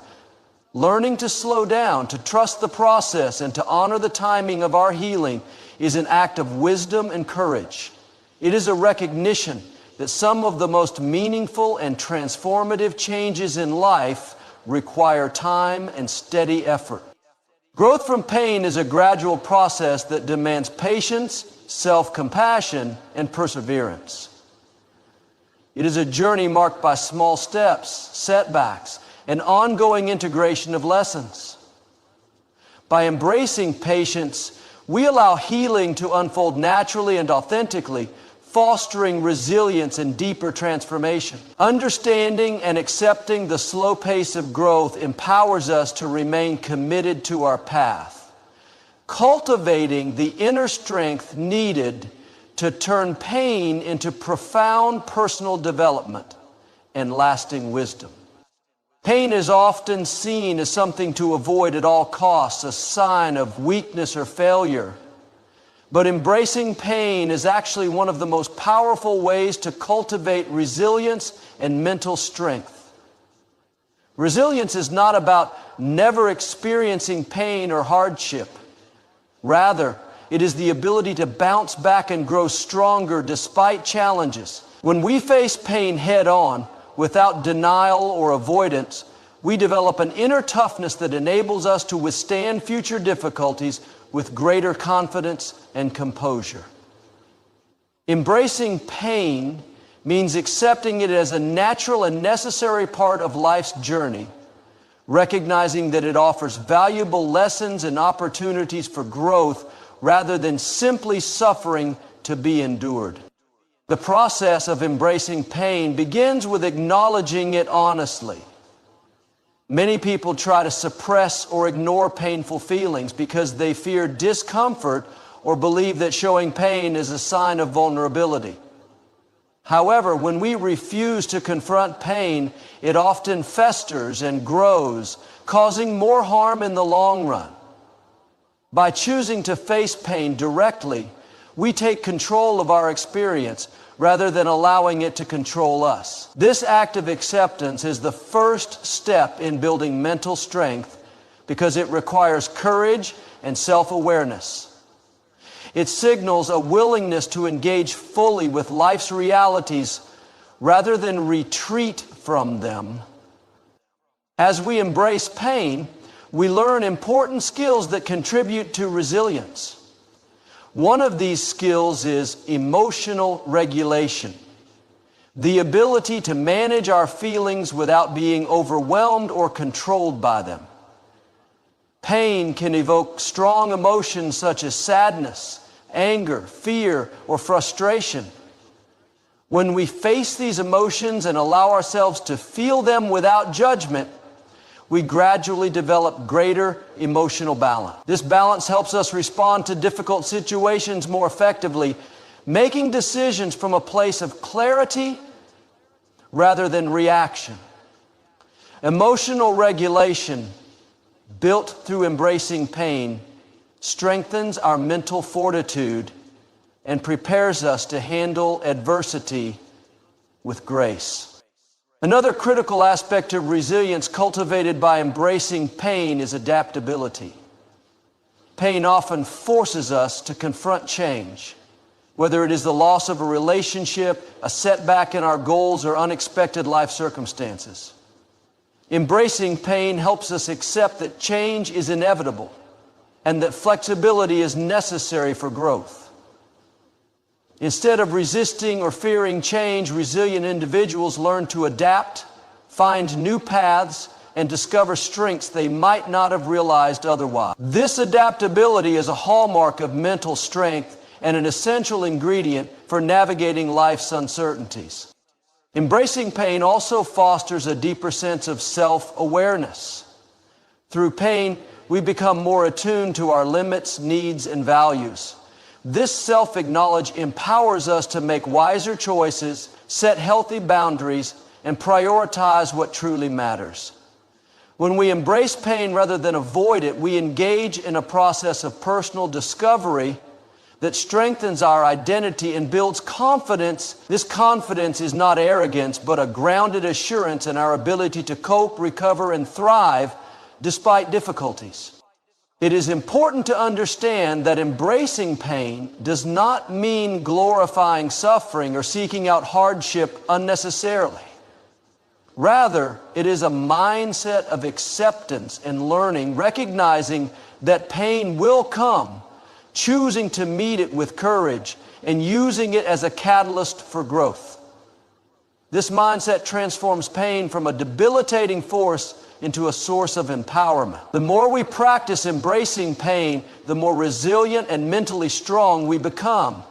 Learning to slow down, to trust the process, and to honor the timing of our healing is an act of wisdom and courage. It is a recognition that some of the most meaningful and transformative changes in life require time and steady effort. Growth from pain is a gradual process that demands patience, self-compassion, and perseverance. It is a journey marked by small steps, setbacks, and ongoing integration of lessons. By embracing patience, we allow healing to unfold naturally and authentically, fostering resilience and deeper transformation. Understanding and accepting the slow pace of growth empowers us to remain committed to our path, cultivating the inner strength needed to turn pain into profound personal development and lasting wisdom. Pain is often seen as something to avoid at all costs, a sign of weakness or failure. But embracing pain is actually one of the most powerful ways to cultivate resilience and mental strength. Resilience is not about never experiencing pain or hardship. Rather, it is the ability to bounce back and grow stronger despite challenges. When we face pain head on, without denial or avoidance, we develop an inner toughness that enables us to withstand future difficulties with greater confidence and composure. Embracing pain means accepting it as a natural and necessary part of life's journey, recognizing that it offers valuable lessons and opportunities for growth rather than simply suffering to be endured. The process of embracing pain begins with acknowledging it honestly. Many people try to suppress or ignore painful feelings because they fear discomfort or believe that showing pain is a sign of vulnerability. However, when we refuse to confront pain, it often festers and grows, causing more harm in the long run. By choosing to face pain directly, we take control of our experience rather than allowing it to control us. This act of acceptance is the first step in building mental strength because it requires courage and self-awareness. It signals a willingness to engage fully with life's realities rather than retreat from them. As we embrace pain, we learn important skills that contribute to resilience. One of these skills is emotional regulation, the ability to manage our feelings without being overwhelmed or controlled by them. Pain can evoke strong emotions such as sadness, anger, fear, or frustration. When we face these emotions and allow ourselves to feel them without judgment, we gradually develop greater emotional balance. This balance helps us respond to difficult situations more effectively, making decisions from a place of clarity rather than reaction. Emotional regulation, built through embracing pain, strengthens our mental fortitude and prepares us to handle adversity with grace. Another critical aspect of resilience cultivated by embracing pain is adaptability. Pain often forces us to confront change, whether it is the loss of a relationship, a setback in our goals, or unexpected life circumstances. Embracing pain helps us accept that change is inevitable and that flexibility is necessary for growth. Instead of resisting or fearing change, resilient individuals learn to adapt, find new paths, and discover strengths they might not have realized otherwise. This adaptability is a hallmark of mental strength and an essential ingredient for navigating life's uncertainties. Embracing pain also fosters a deeper sense of self-awareness. Through pain, we become more attuned to our limits, needs, and values. This self-knowledge empowers us to make wiser choices, set healthy boundaries, and prioritize what truly matters. When we embrace pain rather than avoid it, we engage in a process of personal discovery that strengthens our identity and builds confidence. This confidence is not arrogance, but a grounded assurance in our ability to cope, recover, and thrive despite difficulties. It is important to understand that embracing pain does not mean glorifying suffering or seeking out hardship unnecessarily. Rather, it is a mindset of acceptance and learning, recognizing that pain will come, choosing to meet it with courage, and using it as a catalyst for growth. This mindset transforms pain from a debilitating force into a source of empowerment. The more we practice embracing pain, the more resilient and mentally strong we become,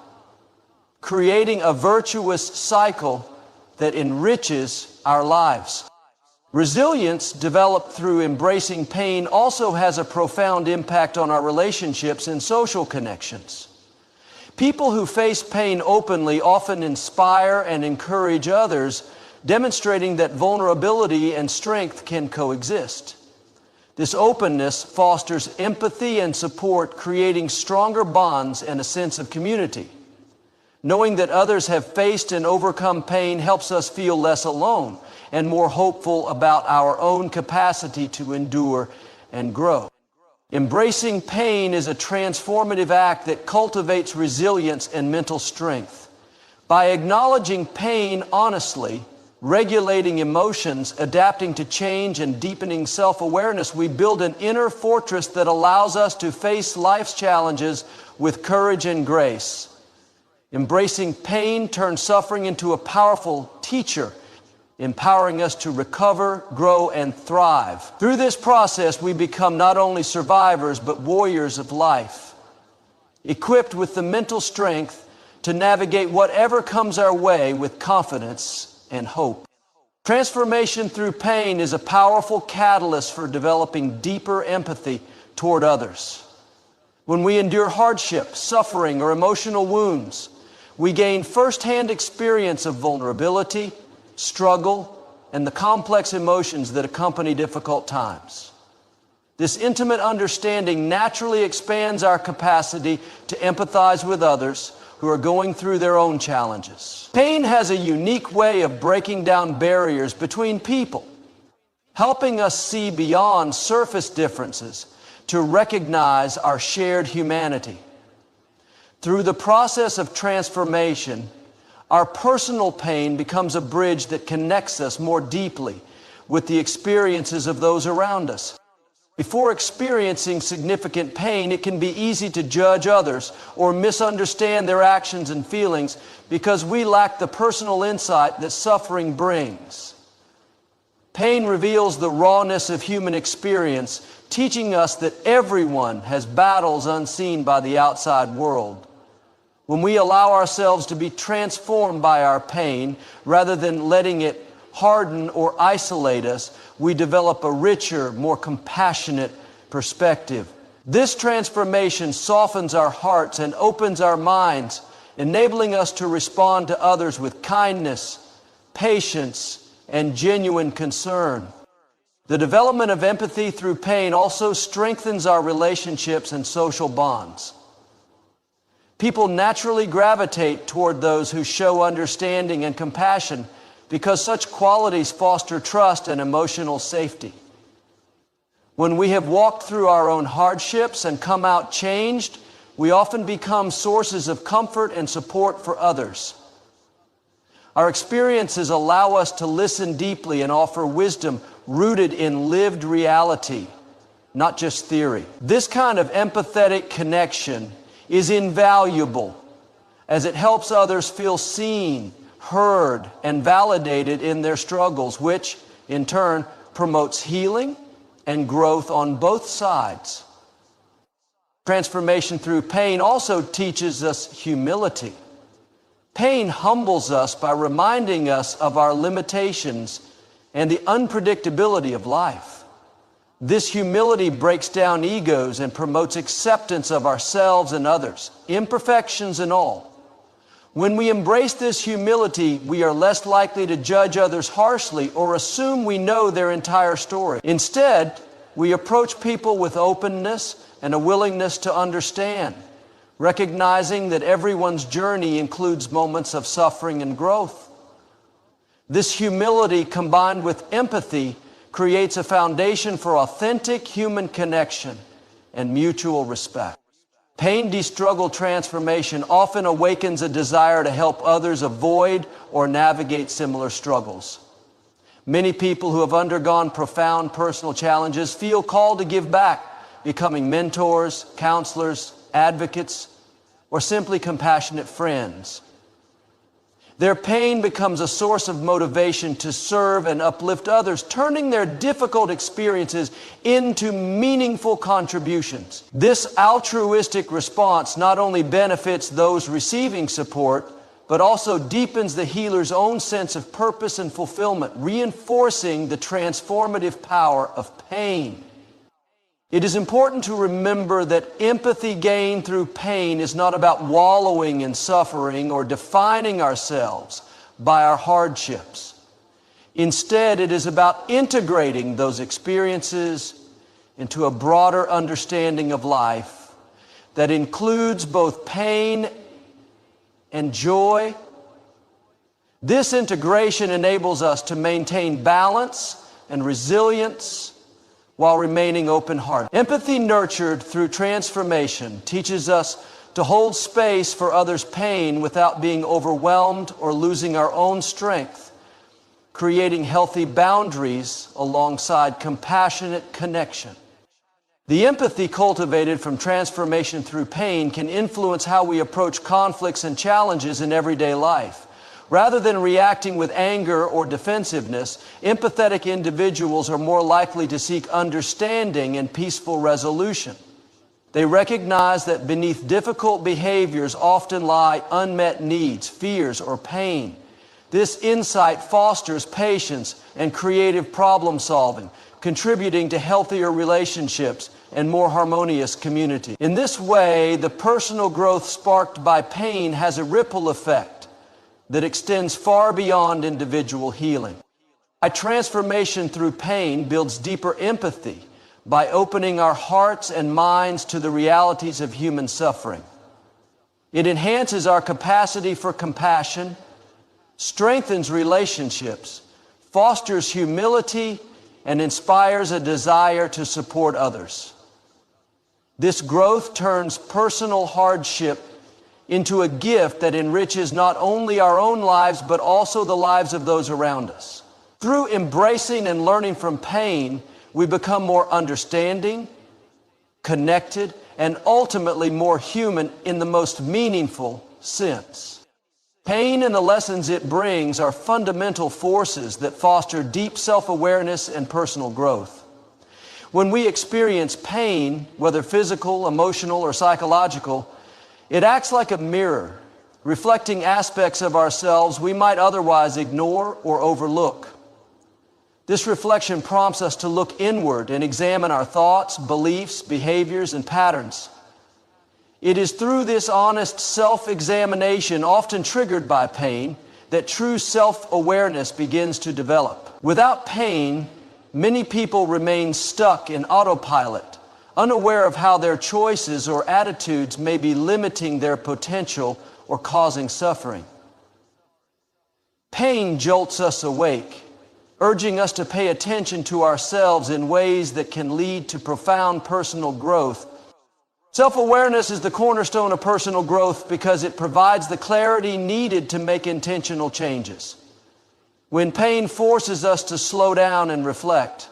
creating a virtuous cycle that enriches our lives. Resilience developed through embracing pain also has a profound impact on our relationships and social connections. People who face pain openly often inspire and encourage others, demonstrating that vulnerability and strength can coexist. This openness fosters empathy and support, creating stronger bonds and a sense of community. Knowing that others have faced and overcome pain helps us feel less alone and more hopeful about our own capacity to endure and grow. Embracing pain is a transformative act that cultivates resilience and mental strength. By acknowledging pain honestly, regulating emotions, adapting to change, and deepening self-awareness, we build an inner fortress that allows us to face life's challenges with courage and grace. Embracing pain turns suffering into a powerful teacher, empowering us to recover, grow, and thrive. Through this process, we become not only survivors, but warriors of life, equipped with the mental strength to navigate whatever comes our way with confidence and hope. Transformation through pain is a powerful catalyst for developing deeper empathy toward others. When we endure hardship, suffering, or emotional wounds, we gain firsthand experience of vulnerability, struggle, and the complex emotions that accompany difficult times. This intimate understanding naturally expands our capacity to empathize with others who are going through their own challenges. Pain has a unique way of breaking down barriers between people, helping us see beyond surface differences to recognize our shared humanity. Through the process of transformation, our personal pain becomes a bridge that connects us more deeply with the experiences of those around us. Before experiencing significant pain, it can be easy to judge others or misunderstand their actions and feelings because we lack the personal insight that suffering brings. Pain reveals the rawness of human experience, teaching us that everyone has battles unseen by the outside world. When we allow ourselves to be transformed by our pain, rather than letting it harden or isolate us, we develop a richer, more compassionate perspective. This transformation softens our hearts and opens our minds, enabling us to respond to others with kindness, patience, and genuine concern. The development of empathy through pain also strengthens our relationships and social bonds. People naturally gravitate toward those who show understanding and compassion because such qualities foster trust and emotional safety. When we have walked through our own hardships and come out changed, we often become sources of comfort and support for others. Our experiences allow us to listen deeply and offer wisdom rooted in lived reality, not just theory. This kind of empathetic connection is invaluable as it helps others feel seen, heard, and validated in their struggles, which in turn promotes healing and growth on both sides. Transformation through pain also teaches us humility. Pain humbles us by reminding us of our limitations and the unpredictability of life. This humility breaks down egos and promotes acceptance of ourselves and others, imperfections and all. When we embrace this humility, we are less likely to judge others harshly or assume we know their entire story. Instead, we approach people with openness and a willingness to understand, recognizing that everyone's journey includes moments of suffering and growth. This humility combined with empathy creates a foundation for authentic human connection and mutual respect. Pain-de-struggle transformation often awakens a desire to help others avoid or navigate similar struggles. Many people who have undergone profound personal challenges feel called to give back, becoming mentors, counselors, advocates, or simply compassionate friends. Their pain becomes a source of motivation to serve and uplift others, turning their difficult experiences into meaningful contributions. This altruistic response not only benefits those receiving support, but also deepens the healer's own sense of purpose and fulfillment, reinforcing the transformative power of pain. It is important to remember that empathy gained through pain is not about wallowing in suffering or defining ourselves by our hardships. Instead, it is about integrating those experiences into a broader understanding of life that includes both pain and joy. This integration enables us to maintain balance and resilience while remaining open-hearted. Empathy nurtured through transformation teaches us to hold space for others' pain without being overwhelmed or losing our own strength. creating healthy boundaries alongside compassionate connection. The empathy cultivated from transformation through pain can influence how we approach conflicts and challenges in everyday life. Rather than reacting with anger or defensiveness, empathetic individuals are more likely to seek understanding and peaceful resolution. They recognize that beneath difficult behaviors often lie unmet needs, fears, or pain. This insight fosters patience and creative problem solving, contributing to healthier relationships and more harmonious community. In this way, the personal growth sparked by pain has a ripple effect that extends far beyond individual healing. A transformation through pain builds deeper empathy by opening our hearts and minds to the realities of human suffering. It enhances our capacity for compassion, strengthens relationships, fosters humility, and inspires a desire to support others. This growth turns personal hardship into a gift that enriches not only our own lives, but also the lives of those around us. Through embracing and learning from pain, we become more understanding, connected, and ultimately more human in the most meaningful sense. Pain and the lessons it brings are fundamental forces that foster deep self-awareness and personal growth. When we experience pain, whether physical, emotional, or psychological, it acts like a mirror, reflecting aspects of ourselves we might otherwise ignore or overlook. This reflection prompts us to look inward and examine our thoughts, beliefs, behaviors, and patterns. It is through this honest self-examination, often triggered by pain, that true self-awareness begins to develop. Without pain, many people remain stuck in autopilot, unaware of how their choices or attitudes may be limiting their potential or causing suffering. Pain jolts us awake, urging us to pay attention to ourselves in ways that can lead to profound personal growth. Self-awareness is the cornerstone of personal growth because it provides the clarity needed to make intentional changes. When pain forces us to slow down and reflect,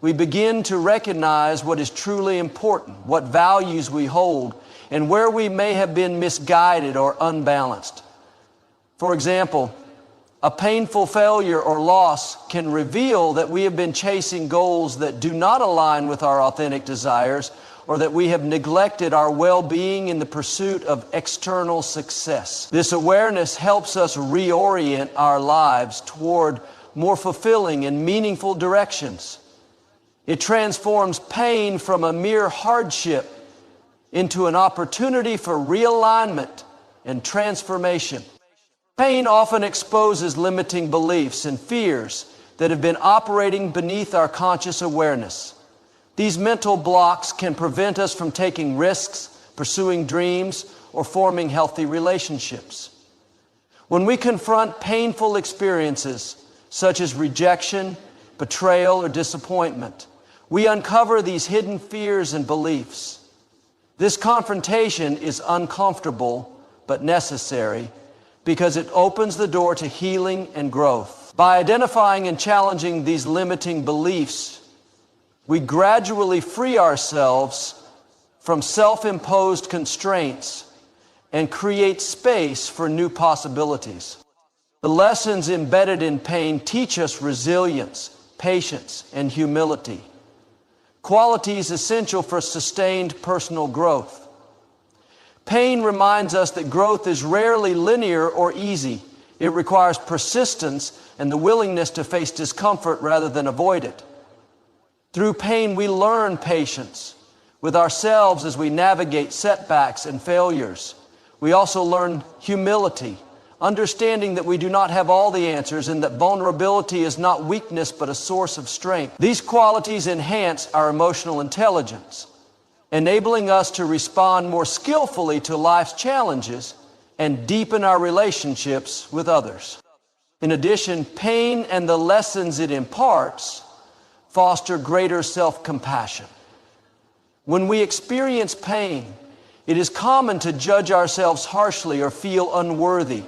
we begin to recognize what is truly important, what values we hold, and where we may have been misguided or unbalanced. For example, a painful failure or loss can reveal that we have been chasing goals that do not align with our authentic desires, or that we have neglected our well-being in the pursuit of external success. This awareness helps us reorient our lives toward more fulfilling and meaningful directions. It transforms pain from a mere hardship into an opportunity for realignment and transformation. Pain often exposes limiting beliefs and fears that have been operating beneath our conscious awareness. These mental blocks can prevent us from taking risks, pursuing dreams, or forming healthy relationships. When we confront painful experiences, such as rejection, betrayal, or disappointment, we uncover these hidden fears and beliefs. This confrontation is uncomfortable but necessary because it opens the door to healing and growth. By identifying and challenging these limiting beliefs, we gradually free ourselves from self-imposed constraints and create space for new possibilities. The lessons embedded in pain teach us resilience, patience, and humility, qualities essential for sustained personal growth. Pain reminds us that growth is rarely linear or easy. It requires persistence and the willingness to face discomfort rather than avoid it. Through pain, we learn patience with ourselves as we navigate setbacks and failures. We also learn humility, understanding that we do not have all the answers and that vulnerability is not weakness but a source of strength. These qualities enhance our emotional intelligence, enabling us to respond more skillfully to life's challenges and deepen our relationships with others. In addition, pain and the lessons it imparts foster greater self-compassion. When we experience pain, it is common to judge ourselves harshly or feel unworthy.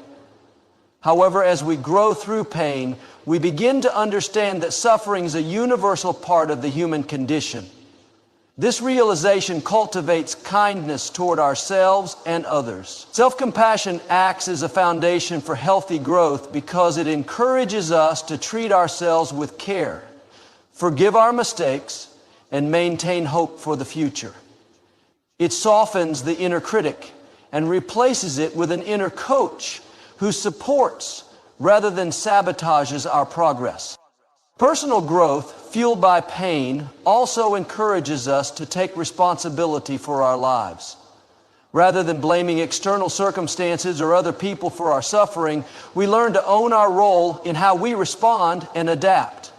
However, as we grow through pain, we begin to understand that suffering is a universal part of the human condition. This realization cultivates kindness toward ourselves and others. Self-compassion acts as a foundation for healthy growth because it encourages us to treat ourselves with care, forgive our mistakes, and maintain hope for the future. It softens the inner critic and replaces it with an inner coach who supports rather than sabotages our progress. Personal growth, fueled by pain, also encourages us to take responsibility for our lives. Rather than blaming external circumstances or other people for our suffering, we learn to own our role in how we respond and adapt.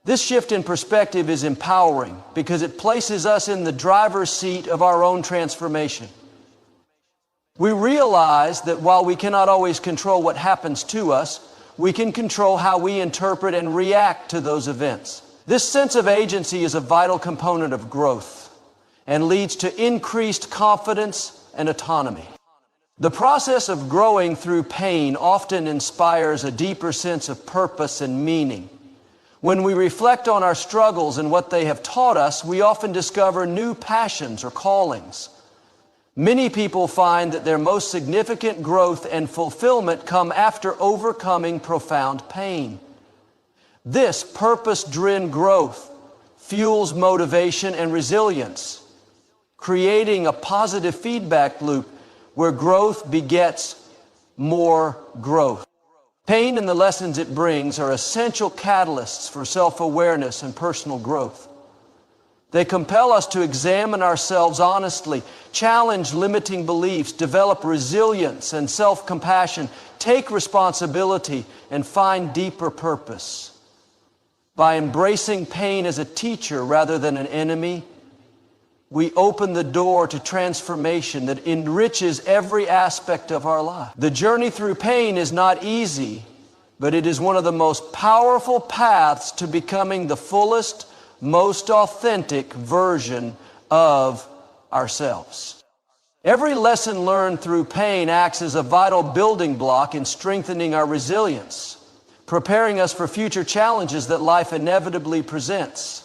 This shift in perspective is empowering because it places us in the driver's seat of our own transformation. We realize that while we cannot always control what happens to us, we can control how we interpret and react to those events. This sense of agency is a vital component of growth and leads to increased confidence and autonomy. The process of growing through pain often inspires a deeper sense of purpose and meaning. When we reflect on our struggles and what they have taught us, we often discover new passions or callings. Many people find that their most significant growth and fulfillment come after overcoming profound pain. This purpose-driven growth fuels motivation and resilience, creating a positive feedback loop where growth begets more growth. Pain and the lessons it brings are essential catalysts for self-awareness and personal growth. They compel us to examine ourselves honestly, challenge limiting beliefs, develop resilience and self-compassion, take responsibility, and find deeper purpose. By embracing pain as a teacher rather than an enemy, we open the door to transformation that enriches every aspect of our life. The journey through pain is not easy, but it is one of the most powerful paths to becoming the fullest, most authentic version of ourselves. Every lesson learned through pain acts as a vital building block in strengthening our resilience, preparing us for future challenges that life inevitably presents.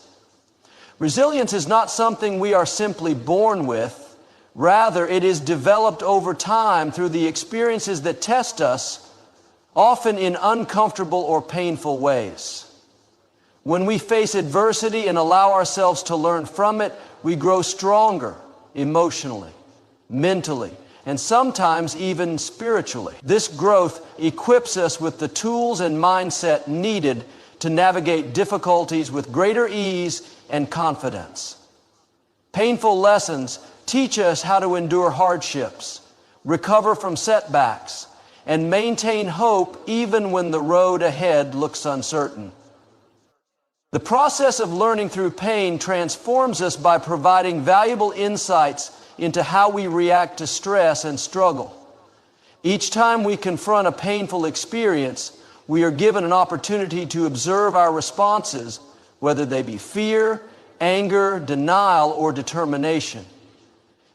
Resilience is not something we are simply born with. Rather, it is developed over time through the experiences that test us, often in uncomfortable or painful ways. When we face adversity and allow ourselves to learn from it, we grow stronger emotionally, mentally, and sometimes even spiritually. This growth equips us with the tools and mindset needed to navigate difficulties with greater ease and confidence. Painful lessons teach us how to endure hardships, recover from setbacks, and maintain hope even when the road ahead looks uncertain. The process of learning through pain transforms us by providing valuable insights into how we react to stress and struggle. Each time we confront a painful experience, we are given an opportunity to observe our responses, whether they be fear, anger, denial, or determination.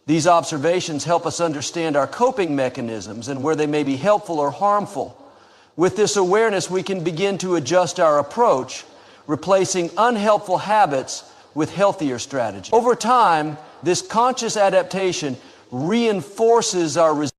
These observations help us understand our coping mechanisms and where they may be helpful or harmful. With this awareness, we can begin to adjust our approach, replacing unhelpful habits with healthier strategies. Over time, this conscious adaptation reinforces our resilience